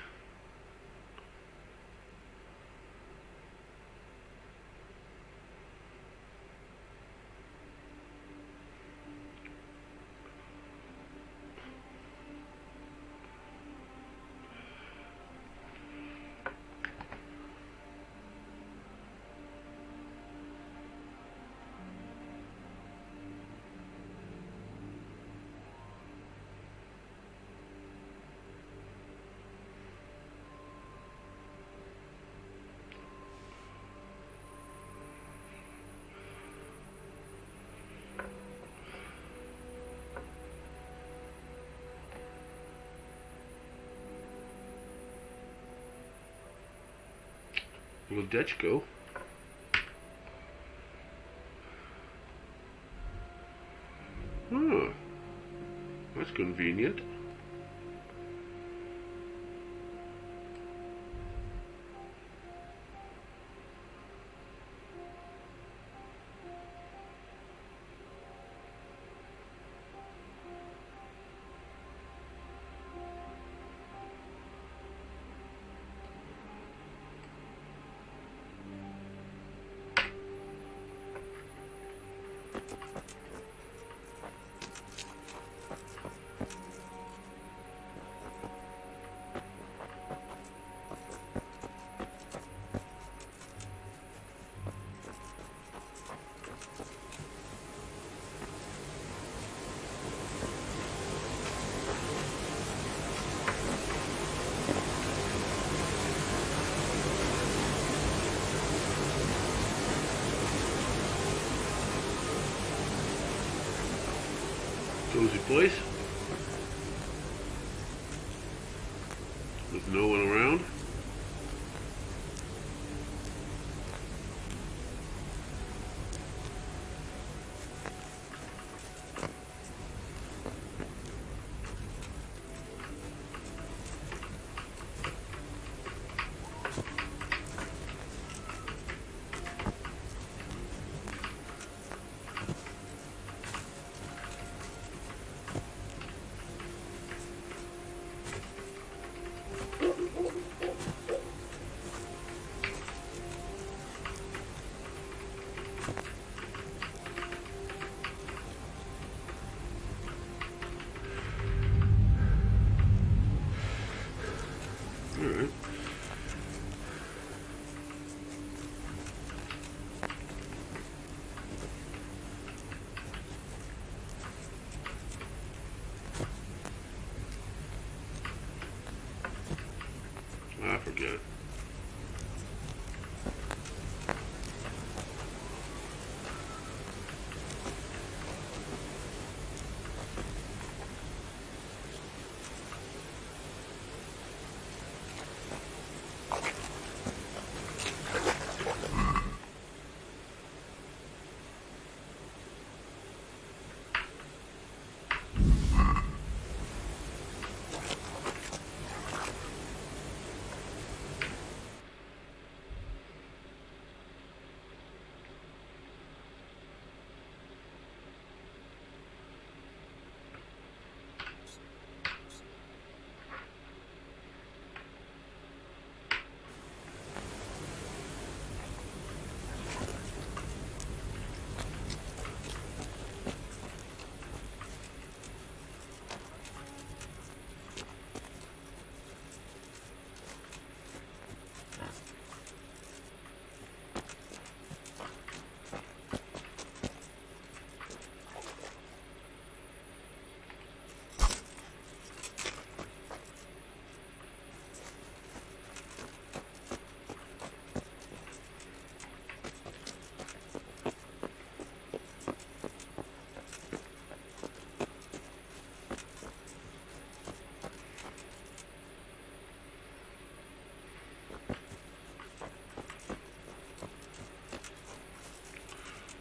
Will deuZige go? Oh, that's convenient. Cozy place with no one around.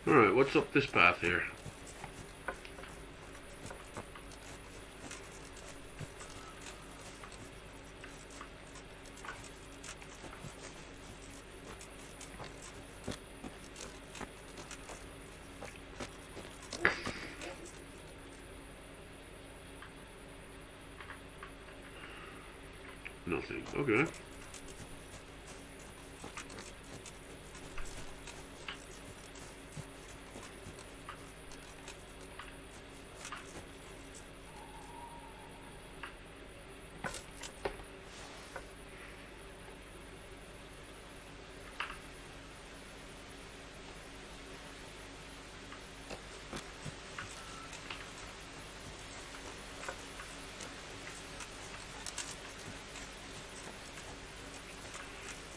Alright, what's up this path here? Nothing. Okay.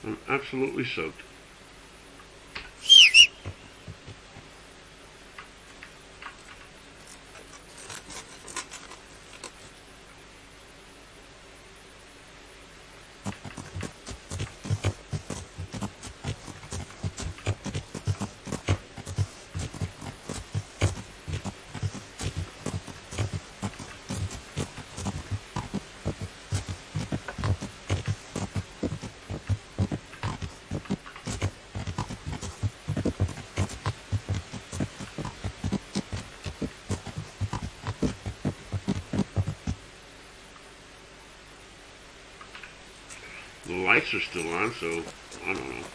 I'm absolutely soaked. The lights are still on, so I don't know.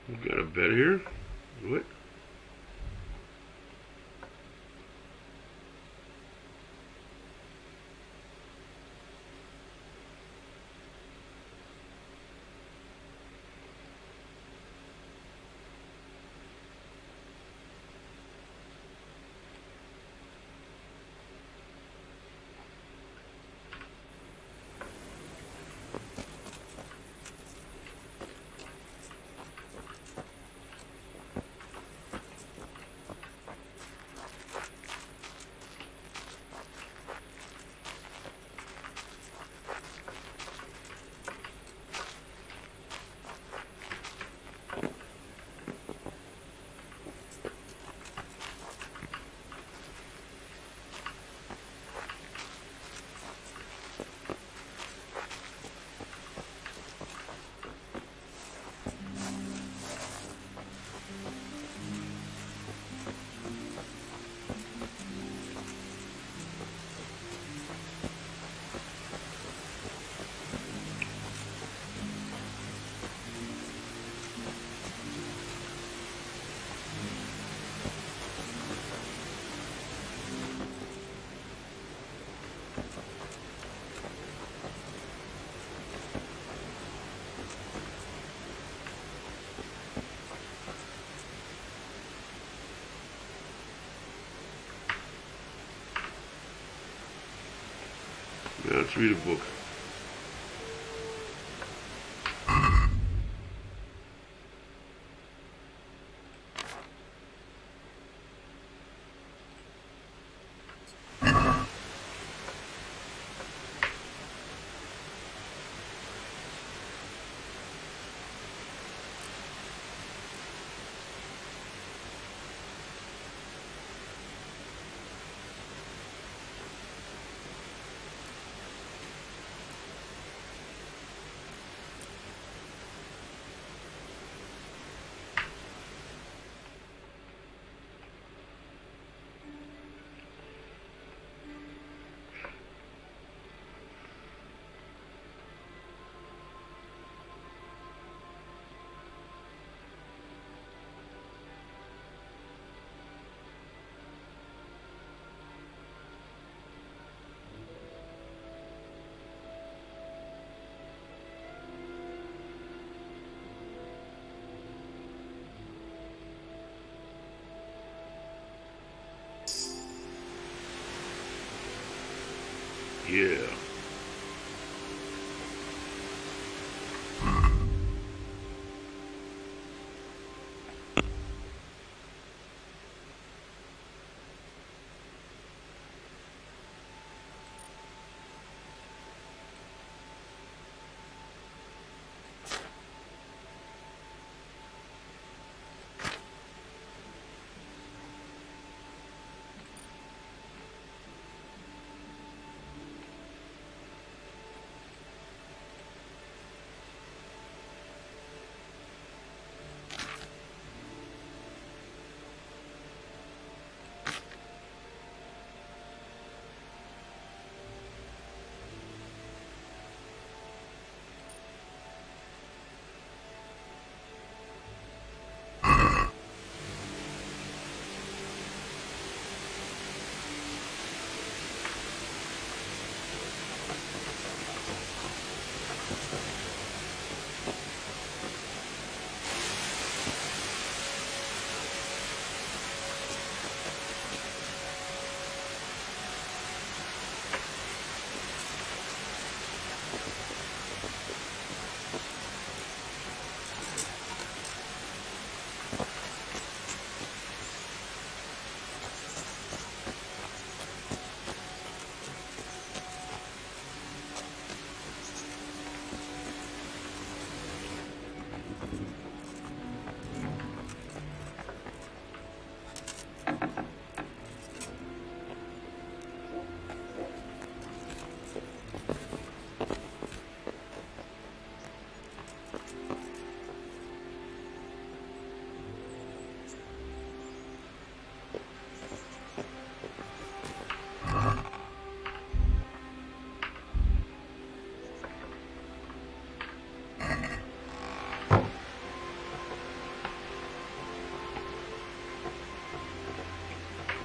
We've got a bed here. What? Yeah, let's read a book. Yeah.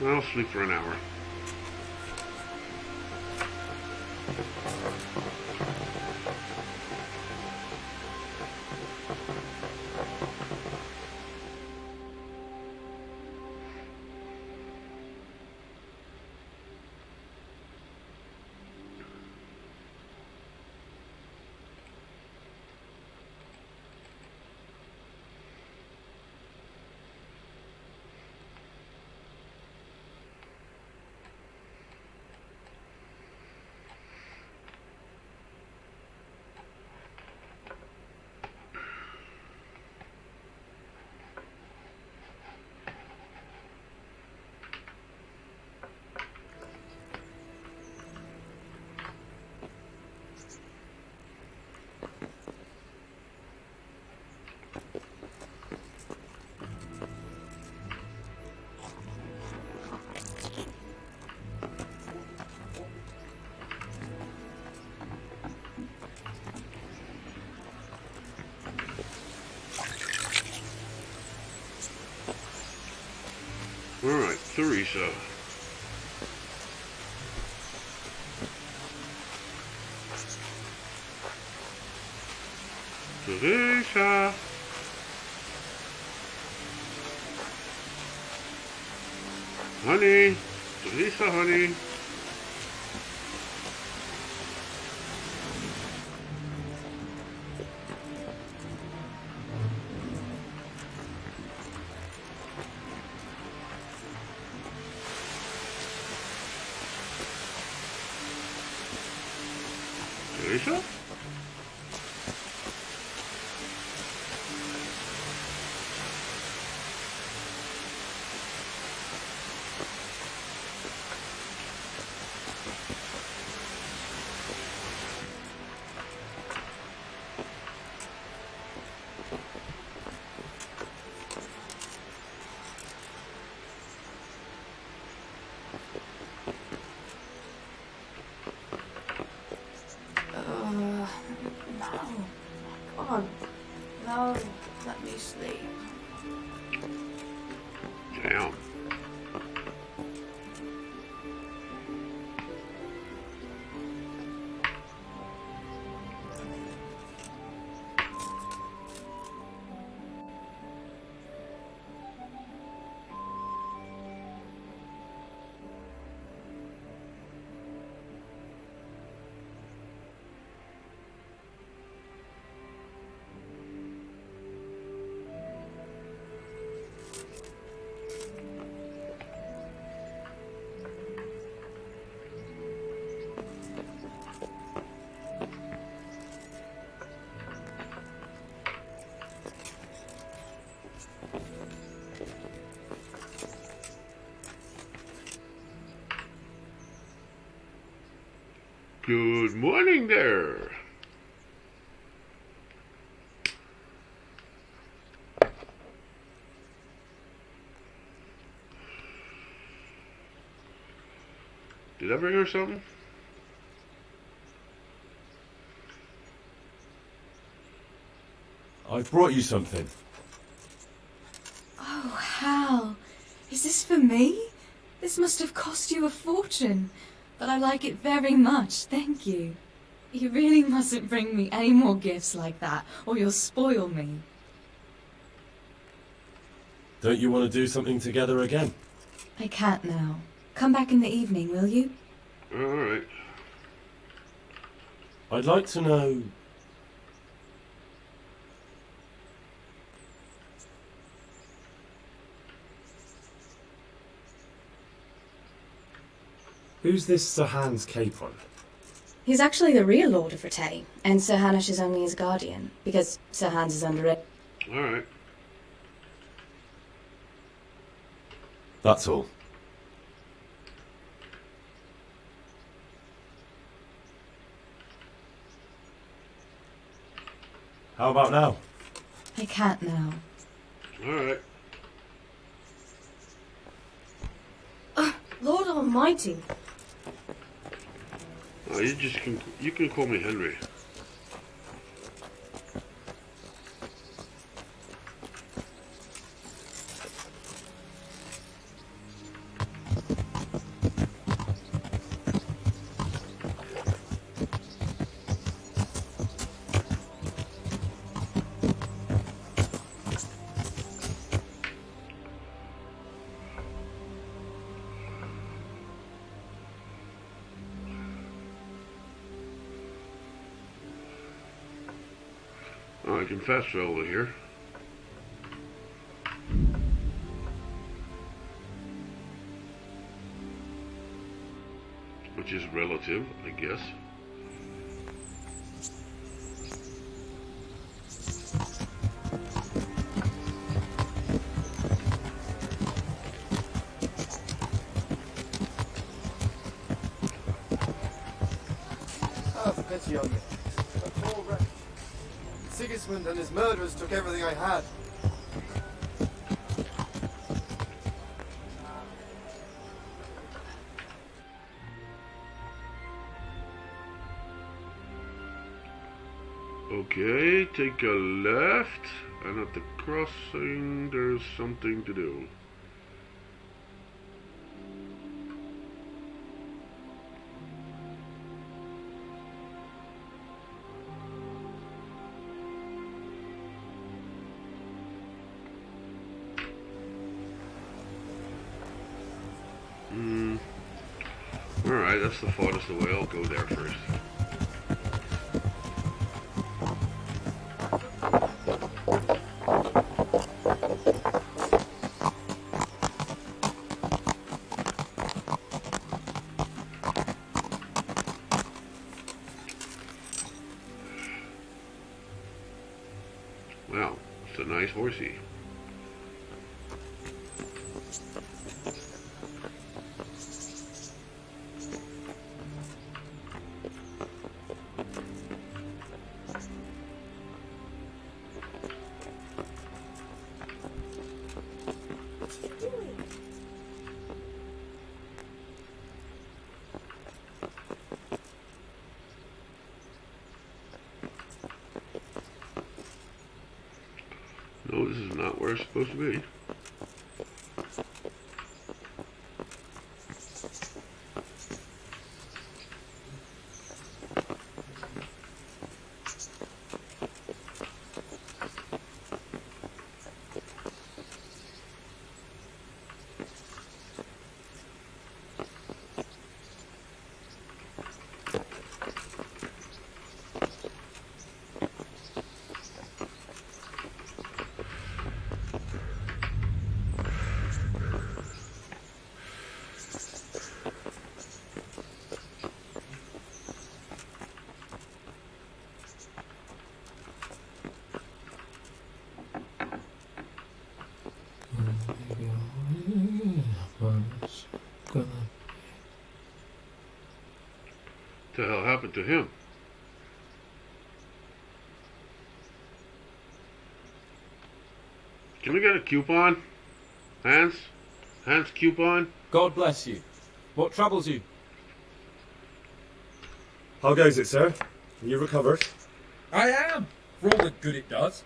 I'll sleep for an hour. Alright, Theresa. Theresa. Honey. Theresa, honey. Theresa? No, let me sleep. Damn. Good morning there. Did I bring her something? I've brought you something. Oh, Hal. Is this for me? This must have cost you a fortune. But I like it very much, thank you. You really mustn't bring me any more gifts like that, or you'll spoil me. Don't you want to do something together again? I can't now. Come back in the evening, will you? Alright. I'd like to know... Who's this Sir Hans Capron? He's actually the real Lord of Rete, and Sir Hanush is only his guardian, because Sir Hans is under it. Alright. That's all. How about now? I can't now. Alright. Lord Almighty. Oh, you can call me Henry. Oh, I can fast travel here. Which is relative, I guess. Have pity on me. A poor wretch. Sigismund and his murderers took everything I had. Okay, take a left, and at the crossing there's something to do. Alright, that's the farthest away. I'll go there first. Wow, it's a nice horsey. No, this is not where it's supposed to be. What the hell happened to him? Can we get a coupon? Hans? Hans coupon? God bless you. What troubles you? How goes it, sir? Are you recovered? I am, for all the good it does.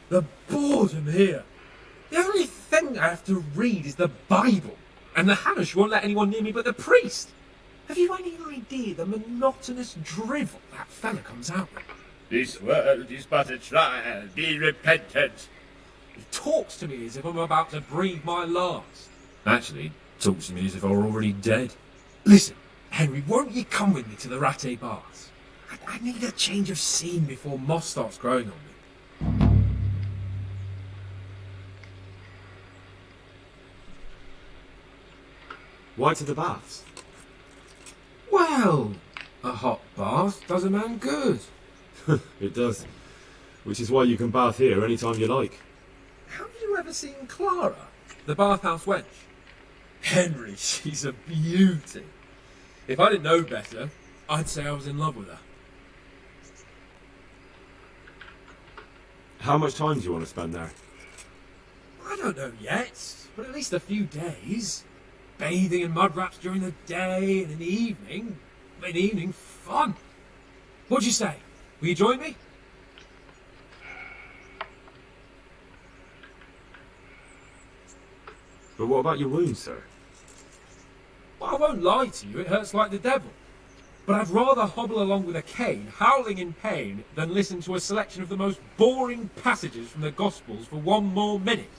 The boredom here. The only thing I have to read is the Bible, and the Hamish won't let anyone near me but the priest. Have you any idea the monotonous drivel that fella comes out with? This world is but a trial, be repentant. He talks to me as if I'm about to breathe my last. Actually, talks to me as if I were already dead. Listen, Henry, won't you come with me to the Ratte Baths? I need a change of scene before moss starts growing on me. Why to the baths? Well, a hot bath does a man good. It does. Which is why you can bath here anytime you like. Have you ever seen Clara, the bathhouse wench? Henry, she's a beauty. If I didn't know better, I'd say I was in love with her. How much time do you want to spend there? I don't know yet, but at least a few days. Bathing in mud wraps during the day, and in the evening, fun. What'd you say? Will you join me? But what about your wounds, sir? Well, I won't lie to you, it hurts like the devil. But I'd rather hobble along with a cane, howling in pain, than listen to a selection of the most boring passages from the Gospels for one more minute.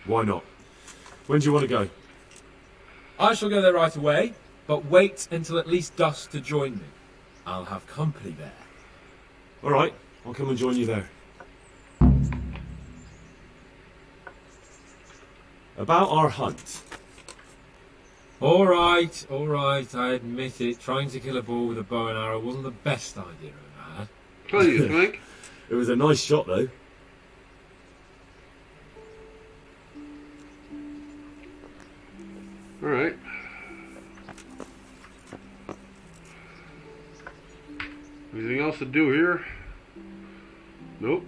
Why not? When do you want to go? I shall go there right away, but wait until at least dusk to join me. I'll have company there. All right, I'll come and join you there. About our hunt. All right, I admit it. Trying to kill a bull with a bow and arrow wasn't the best idea I've had. What do you think? It was a nice shot, though. All right. Anything else to do here? Nope.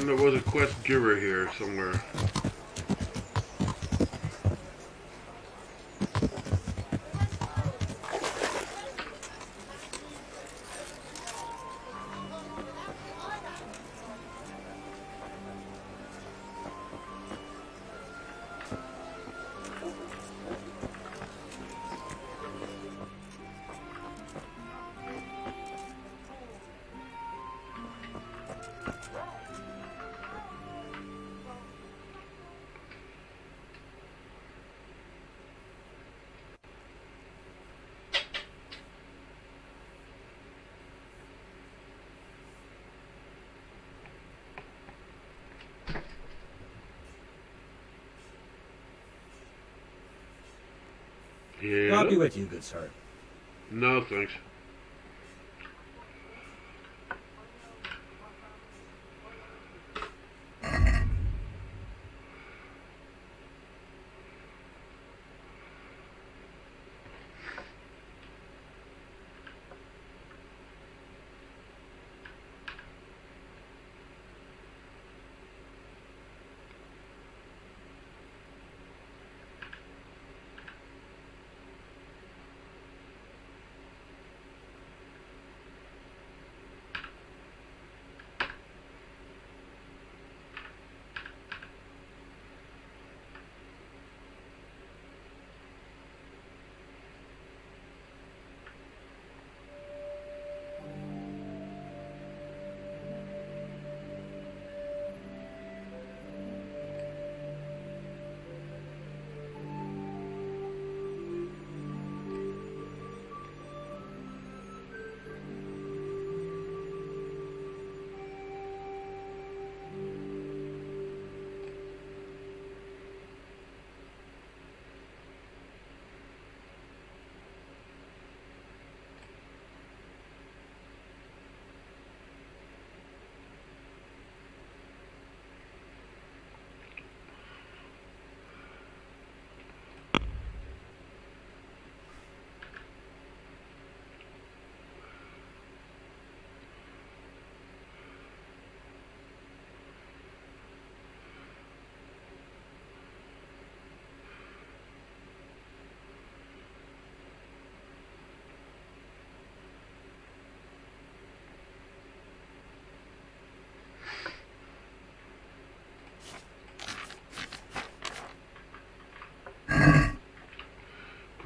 There was a quest giver here somewhere. Yeah. God be with you, good sir. No, thanks.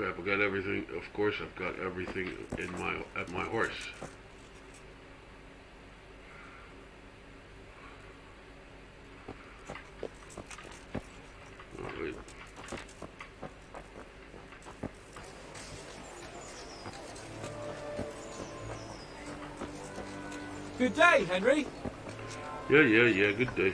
crap! I got everything. Of course, I've got everything in my horse. Oh, wait. Good day, Henry. Yeah. Good day.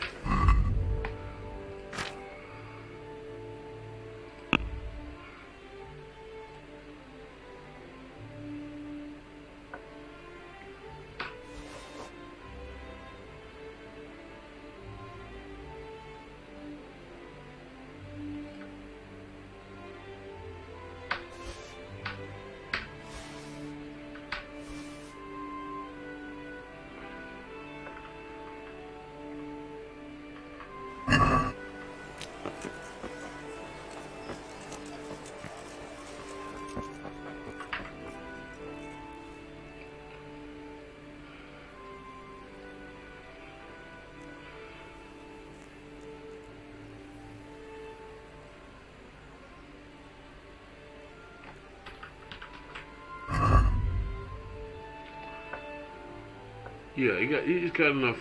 Yeah, he's got enough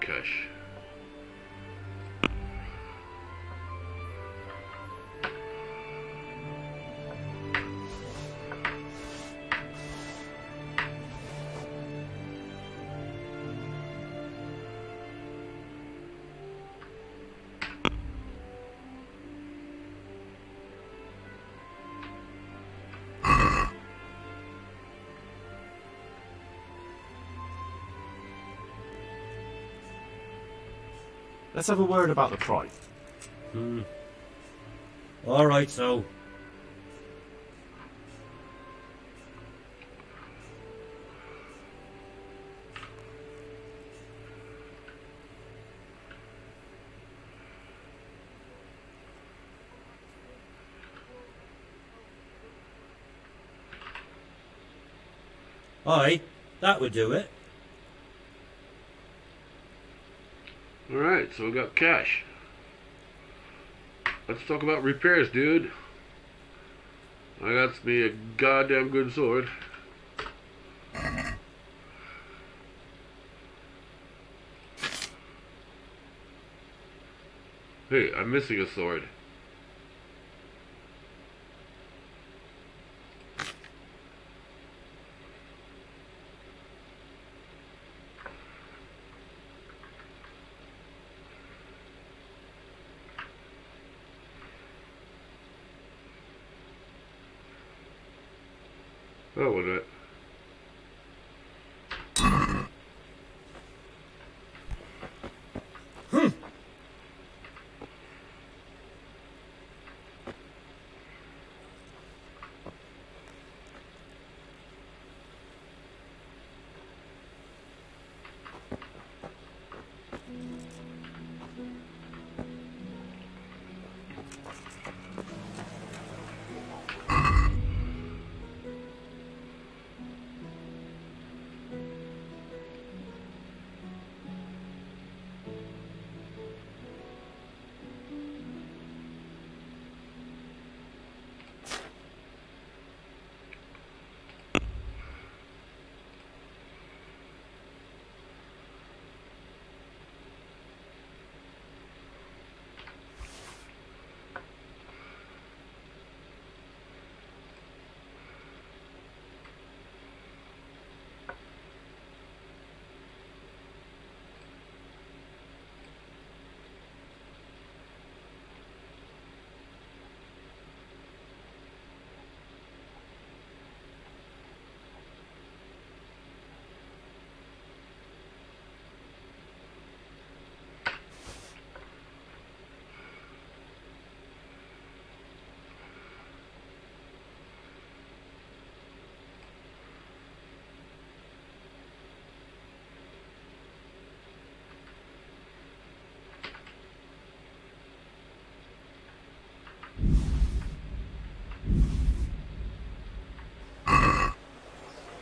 cash. Let's have a word about the price. All right, so. Aye, that would do it. Alright, so we got cash. Let's talk about repairs, dude. I got me a goddamn good sword. Hey, I'm missing a sword. Oh, what that?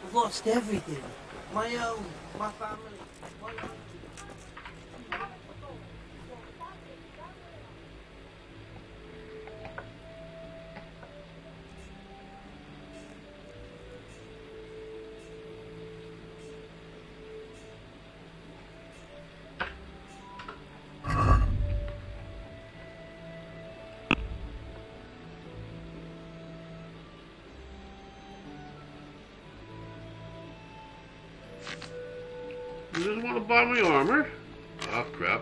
I've lost everything. My own, my family, my life. You just want to buy my armor? Ah, crap.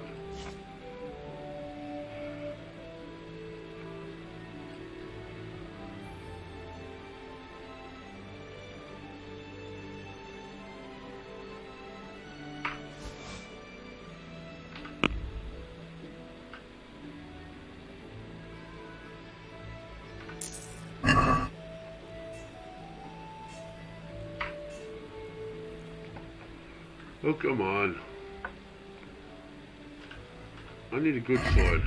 Oh, come on. I need a good sword.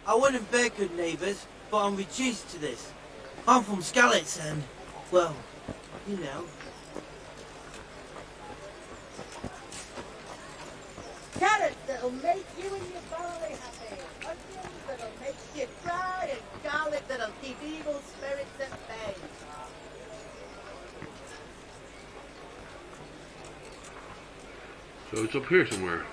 I wouldn't bear good neighbours, but I'm reduced to this. I'm from Skalitz and, well, you know. Carrots that'll make you and your family happy. Onions that'll make you proud, and garlic that'll keep evil spirits at bay. So it's up here somewhere.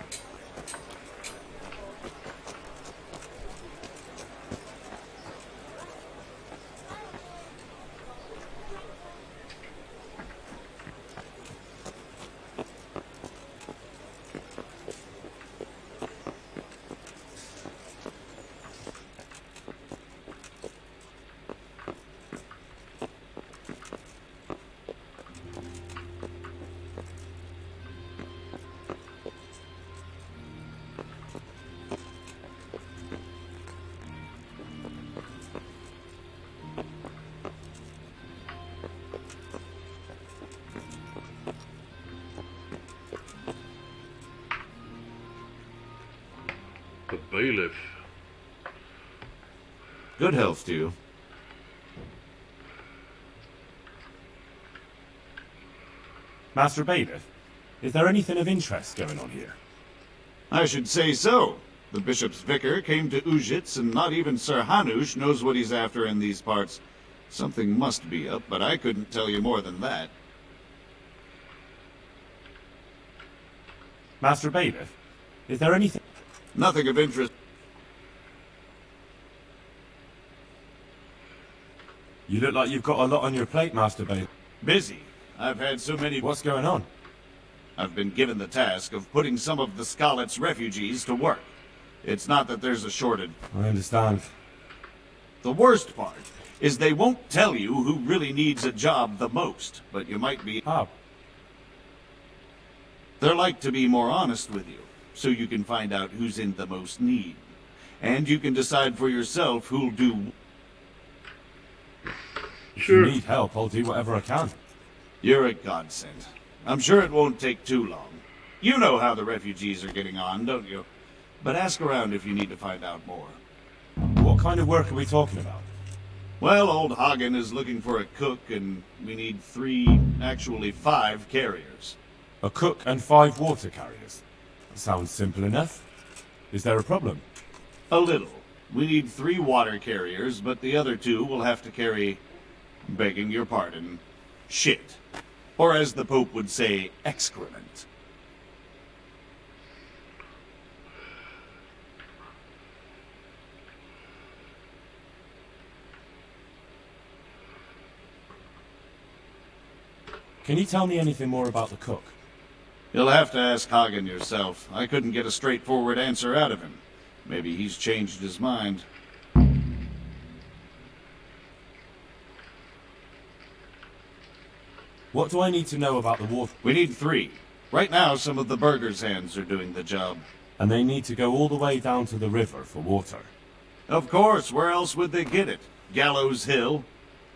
The bailiff. Good health to you. Master Bailiff, is there anything of interest going on here? I should say so. The bishop's vicar came to Ujits, and not even Sir Hanush knows what he's after in these parts. Something must be up, but I couldn't tell you more than that. Master Bailiff, is there anything... Nothing of interest. You look like you've got a lot on your plate, Master Bailiff. Busy. I've had so many... What's going on? I've been given the task of putting some of the Scarlet's refugees to work. It's not that there's a shortage. I understand. The worst part is they won't tell you who really needs a job the most, but you might be... How? They're like to be more honest with you, so you can find out who's in the most need. And you can decide for yourself who'll do... If you need help, I'll do whatever I can. You're a godsend. I'm sure it won't take too long. You know how the refugees are getting on, don't you? But ask around if you need to find out more. What kind of work are we talking about? Well, old Hagen is looking for a cook, and we need 5 carriers. A cook and 5 water carriers? Sounds simple enough. Is there a problem? A little. We need 3 water carriers, but the other 2 will have to carry, begging your pardon, shit. Or as the Pope would say, excrement. Can you tell me anything more about the cook? You'll have to ask Hagen yourself. I couldn't get a straightforward answer out of him. Maybe he's changed his mind. What do I need to know about the water? We need 3. Right now, some of the burgers' hands are doing the job. And they need to go all the way down to the river for water? Of course, where else would they get it? Gallows Hill?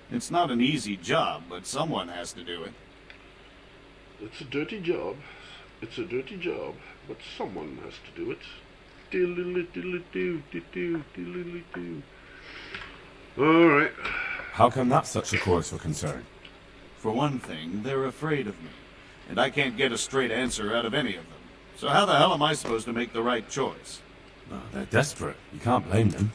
It's not an easy job, but someone has to do it. It's a dirty job. It's a dirty job, but someone has to do it. Diddly-diddly-do. Alright. How come that's such a cause for concern? For one thing, they're afraid of me, and I can't get a straight answer out of any of them. So how the hell am I supposed to make the right choice? Well, they're desperate. You can't blame them.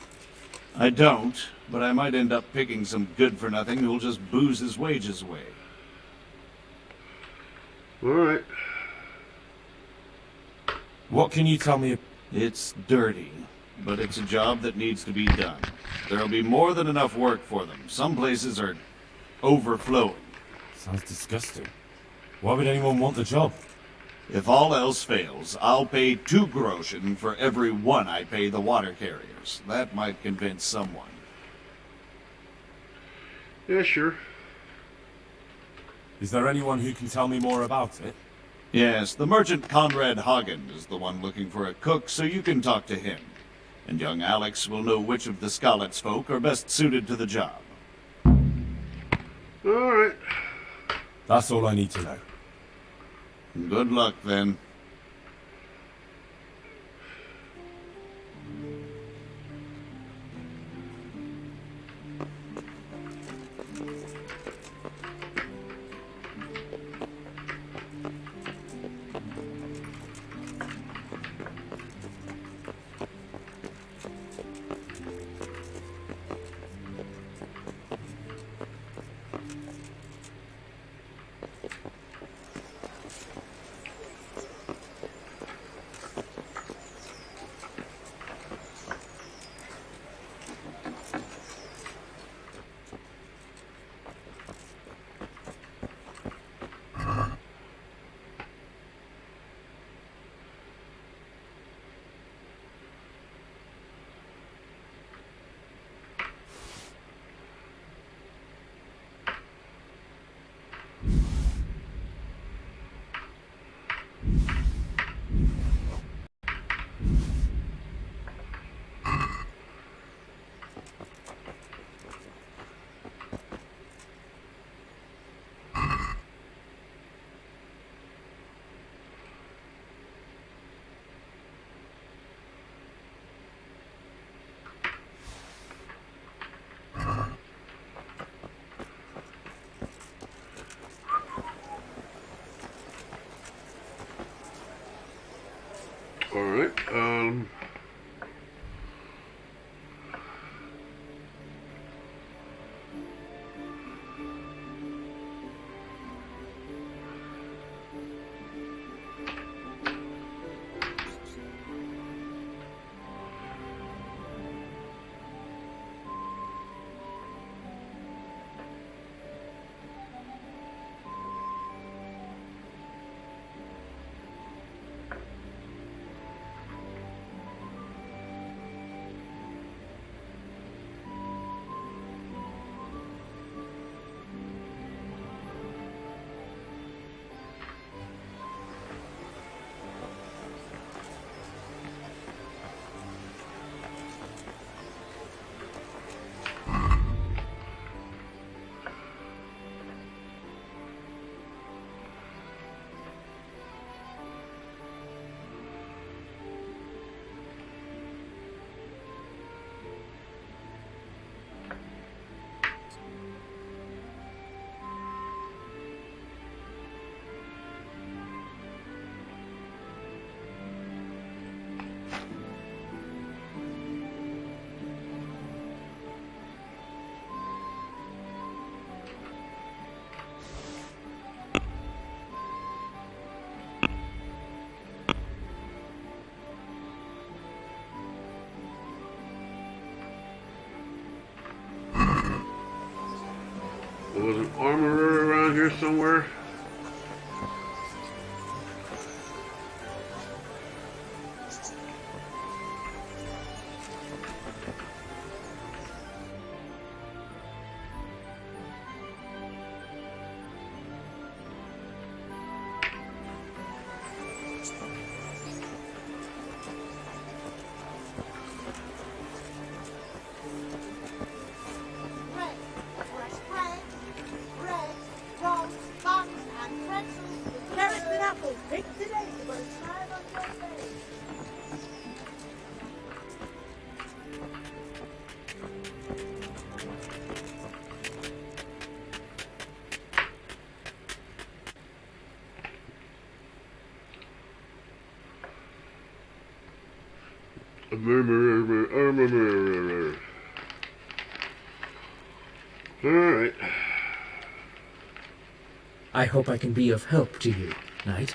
I don't, but I might end up picking some good-for-nothing who'll just booze his wages away. Alright. What can you tell me? It's dirty, but it's a job that needs to be done. There'll be more than enough work for them. Some places are overflowing. Sounds disgusting. Why would anyone want the job? If all else fails, I'll pay 2 groschen for every 1 I pay the water carriers. That might convince someone. Yeah, sure. Is there anyone who can tell me more about it? Yes, the merchant Conrad Hagen is the one looking for a cook, so you can talk to him. And young Alex will know which of the Scarlet's folk are best suited to the job. Alright. That's all I need to know. Good luck, then. Alright, here somewhere? Bread, fresh bread, bread, rolls, buns, and pretzels with carrots and apples picked today to put a smile on your face. Alright. I hope I can be of help to you, Knight.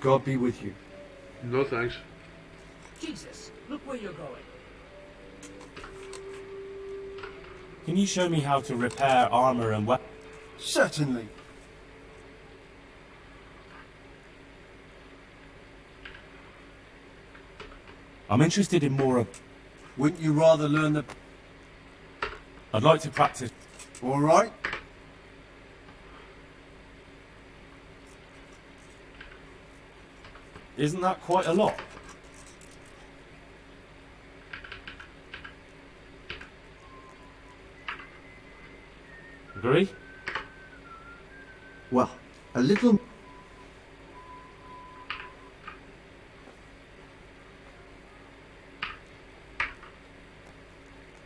God be with you. No thanks. Jesus, look where you're going. Can you show me how to repair armor and weapons? Certainly. I'm interested in more of... Wouldn't you rather learn the... I'd like to practice... All right. Isn't that quite a lot? Agree? Well, a little...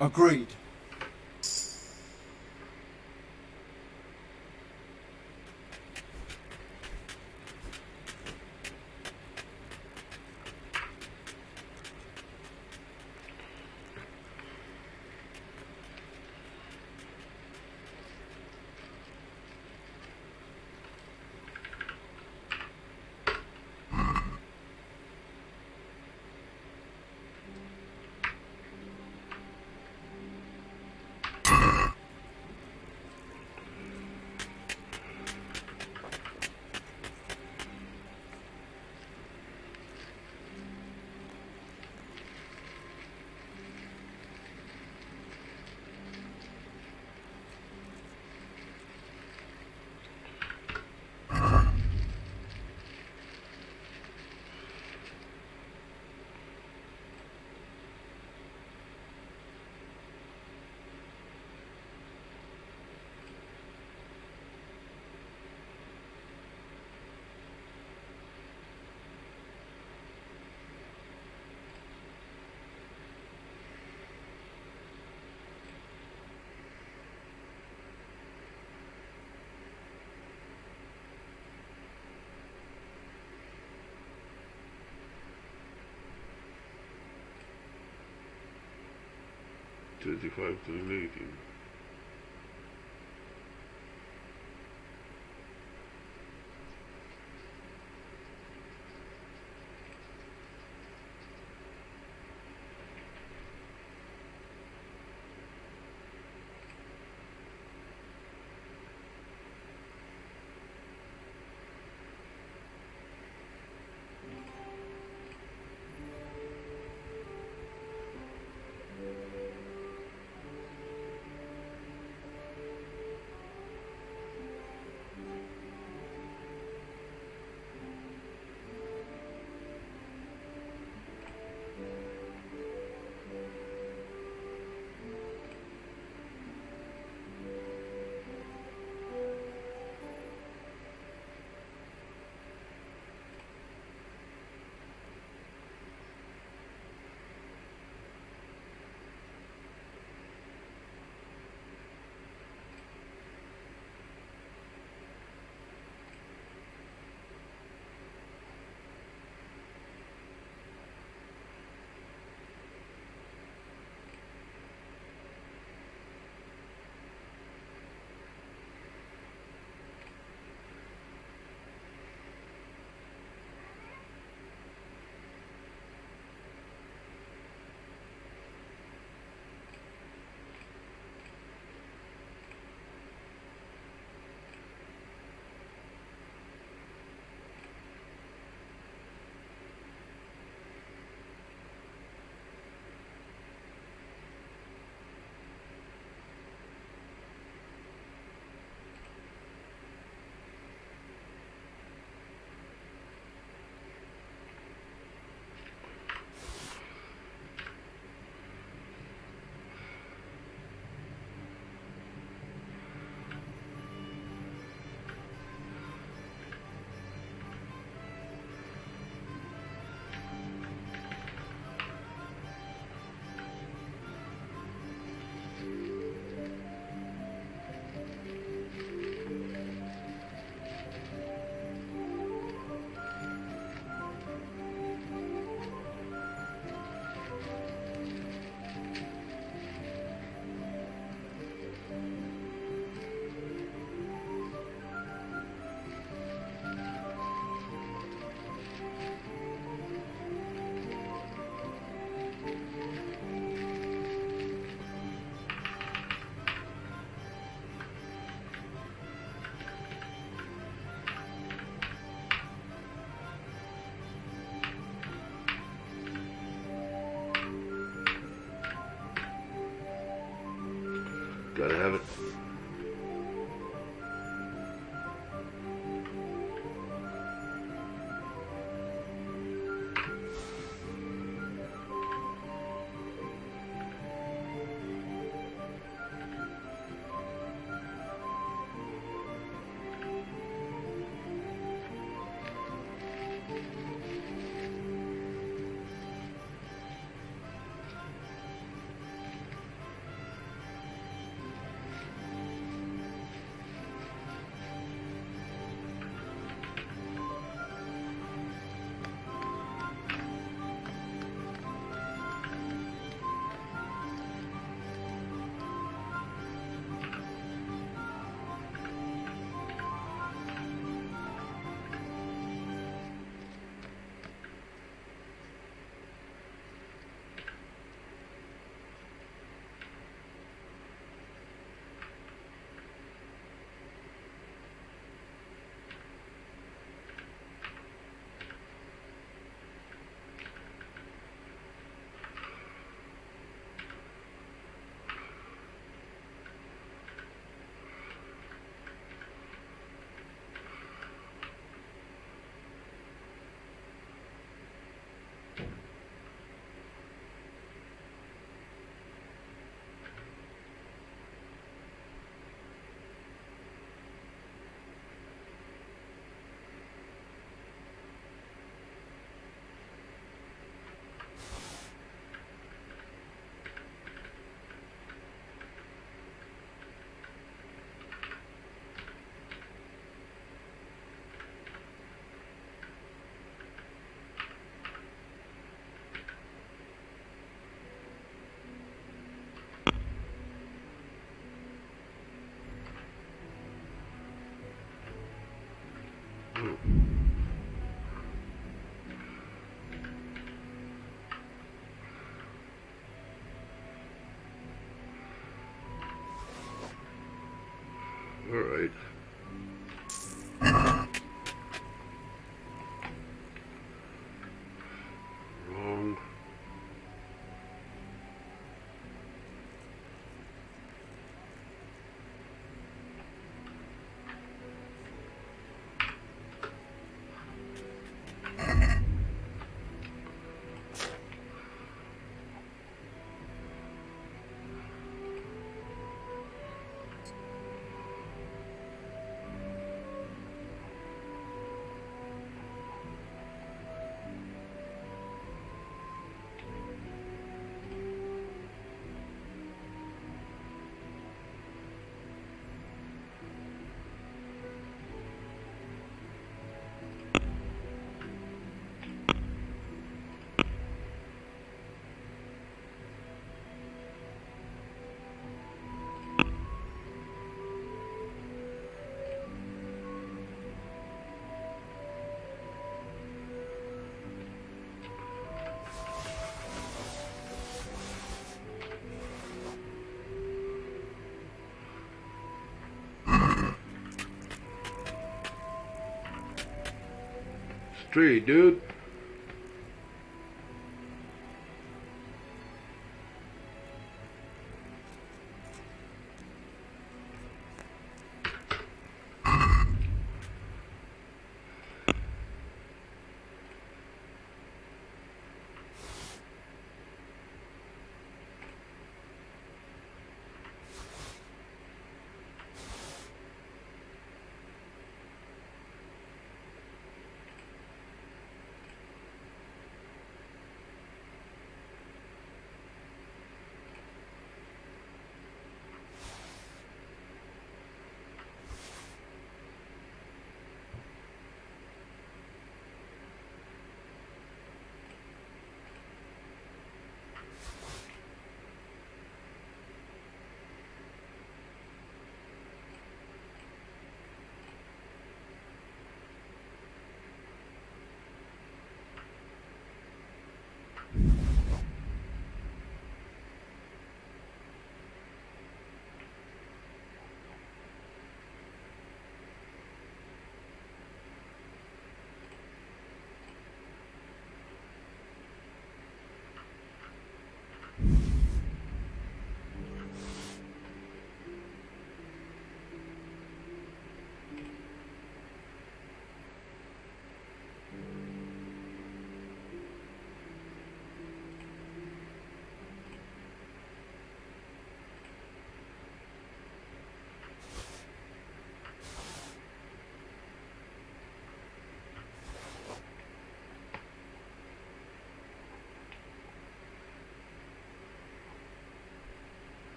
Agreed. $25 to 18. Gotta have it. All right. Wrong. Street, dude.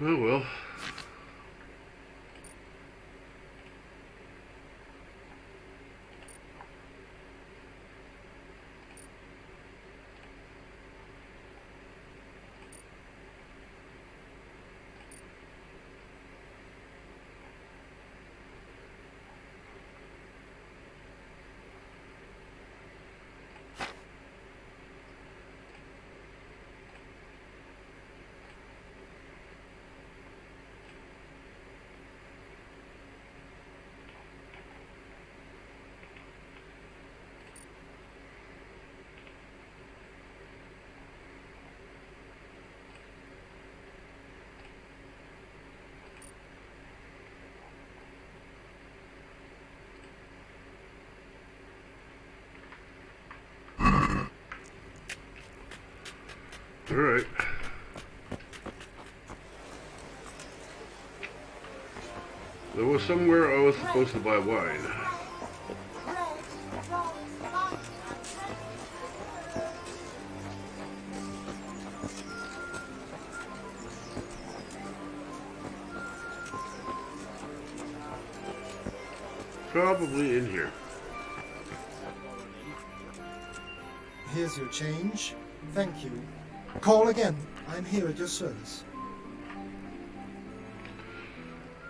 Oh well. Alright. There was somewhere I was supposed to buy wine. Probably in here. Here's your change. Thank you. Call again. I'm here at your service.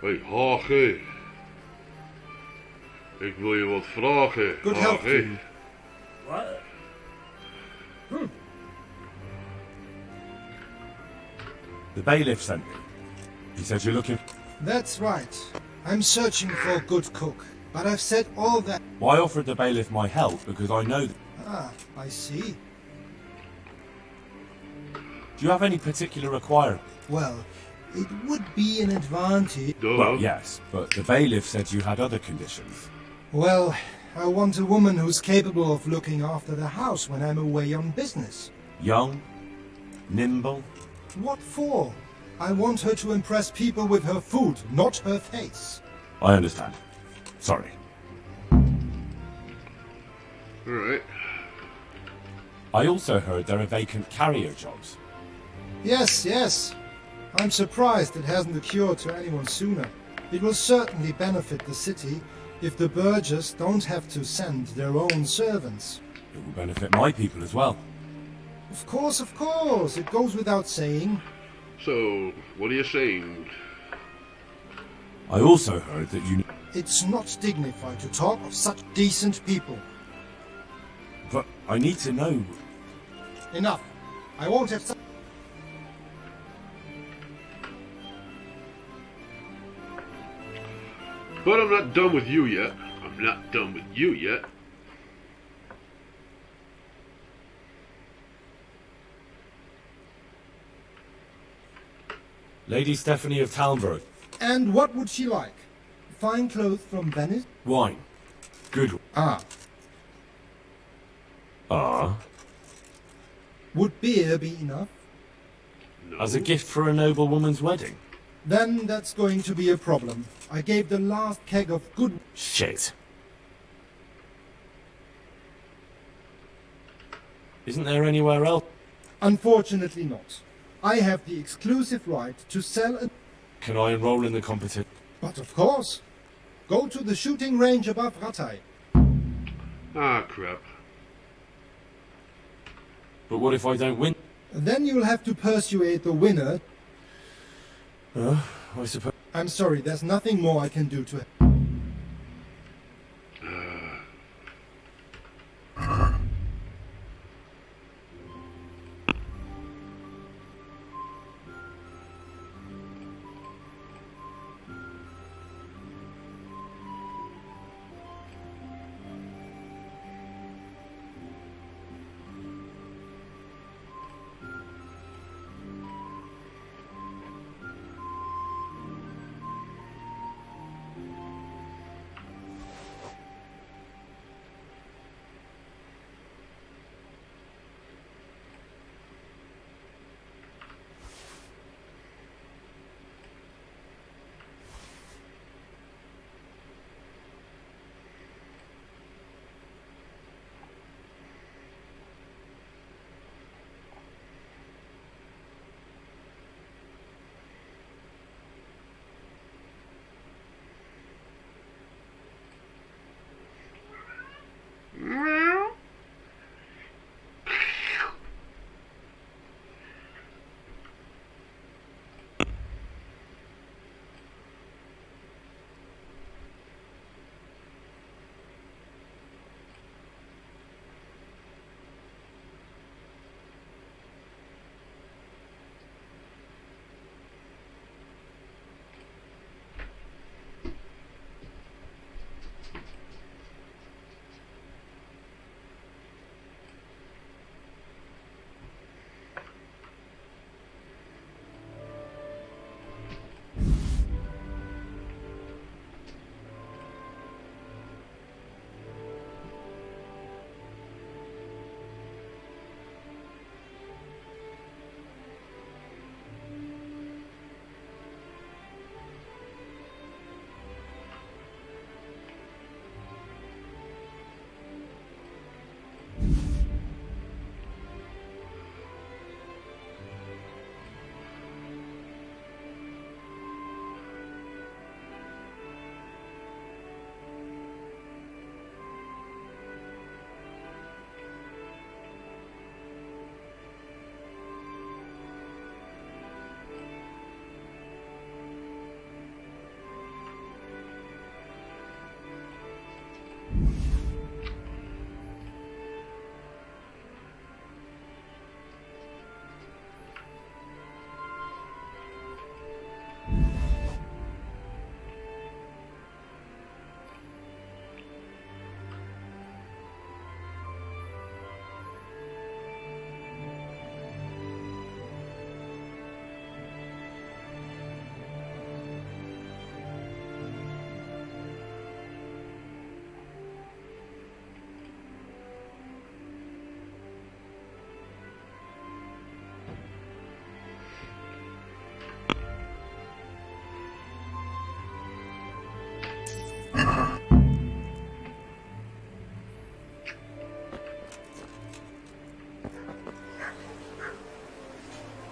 Hey, Hage. Ik wil je wat vragen. Good help, Hage. please. What? The bailiff sent me. He said you're looking... That's right. I'm searching for a good cook, but I've said all that. Well, I offered the bailiff my help because I know that... Ah, I see. Do you have any particular requirement? Well, it would be an advantage. Well, yes, but the bailiff said you had other conditions. Well, I want a woman who's capable of looking after the house when I'm away on business. Young, nimble. What for? I want her to impress people with her food, not her face. I understand. Sorry. Alright. I also heard there are vacant carrier jobs. Yes, yes. I'm surprised it hasn't occurred to anyone sooner. It will certainly benefit the city if the burghers don't have to send their own servants. It will benefit my people as well. Of course, it goes without saying. So, what are you saying? I also heard that you... It's not dignified to talk of such decent people. But I need to know... Enough. I won't have such... But I'm not done with you yet. I'm not done with you yet. Lady Stephanie of Talmberg. And what would she like? Fine clothes from Venice? Wine. Good. Ah. Would beer be enough? No. As a gift for a noble woman's wedding? Then that's going to be a problem. I gave the last keg of good... Shit. Isn't there anywhere else? Unfortunately not. I have the exclusive right to sell a... Can I enroll in the competition? But of course. Go to the shooting range above Rattay. Ah, crap. But what if I don't win? Then you'll have to persuade the winner. I suppose... I'm sorry, there's nothing more I can do to...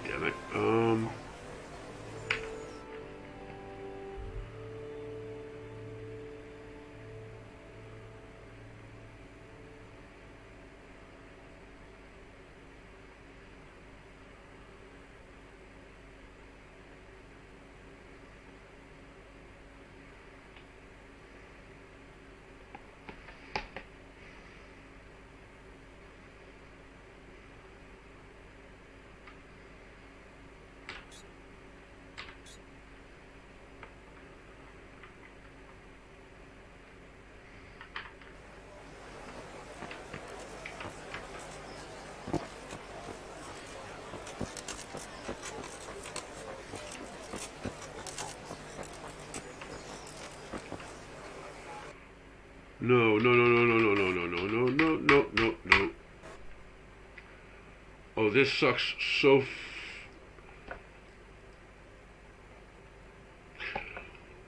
Damn it. No, no, no, no, no, no, no, no, no, no, no, no, no. Oh, this sucks so.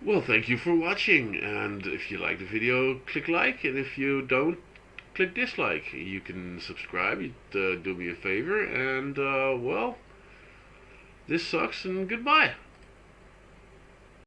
Well, thank you for watching, and if you like the video, click like, and if you don't, click dislike. You can subscribe, do me a favor, and, well, this sucks, and goodbye.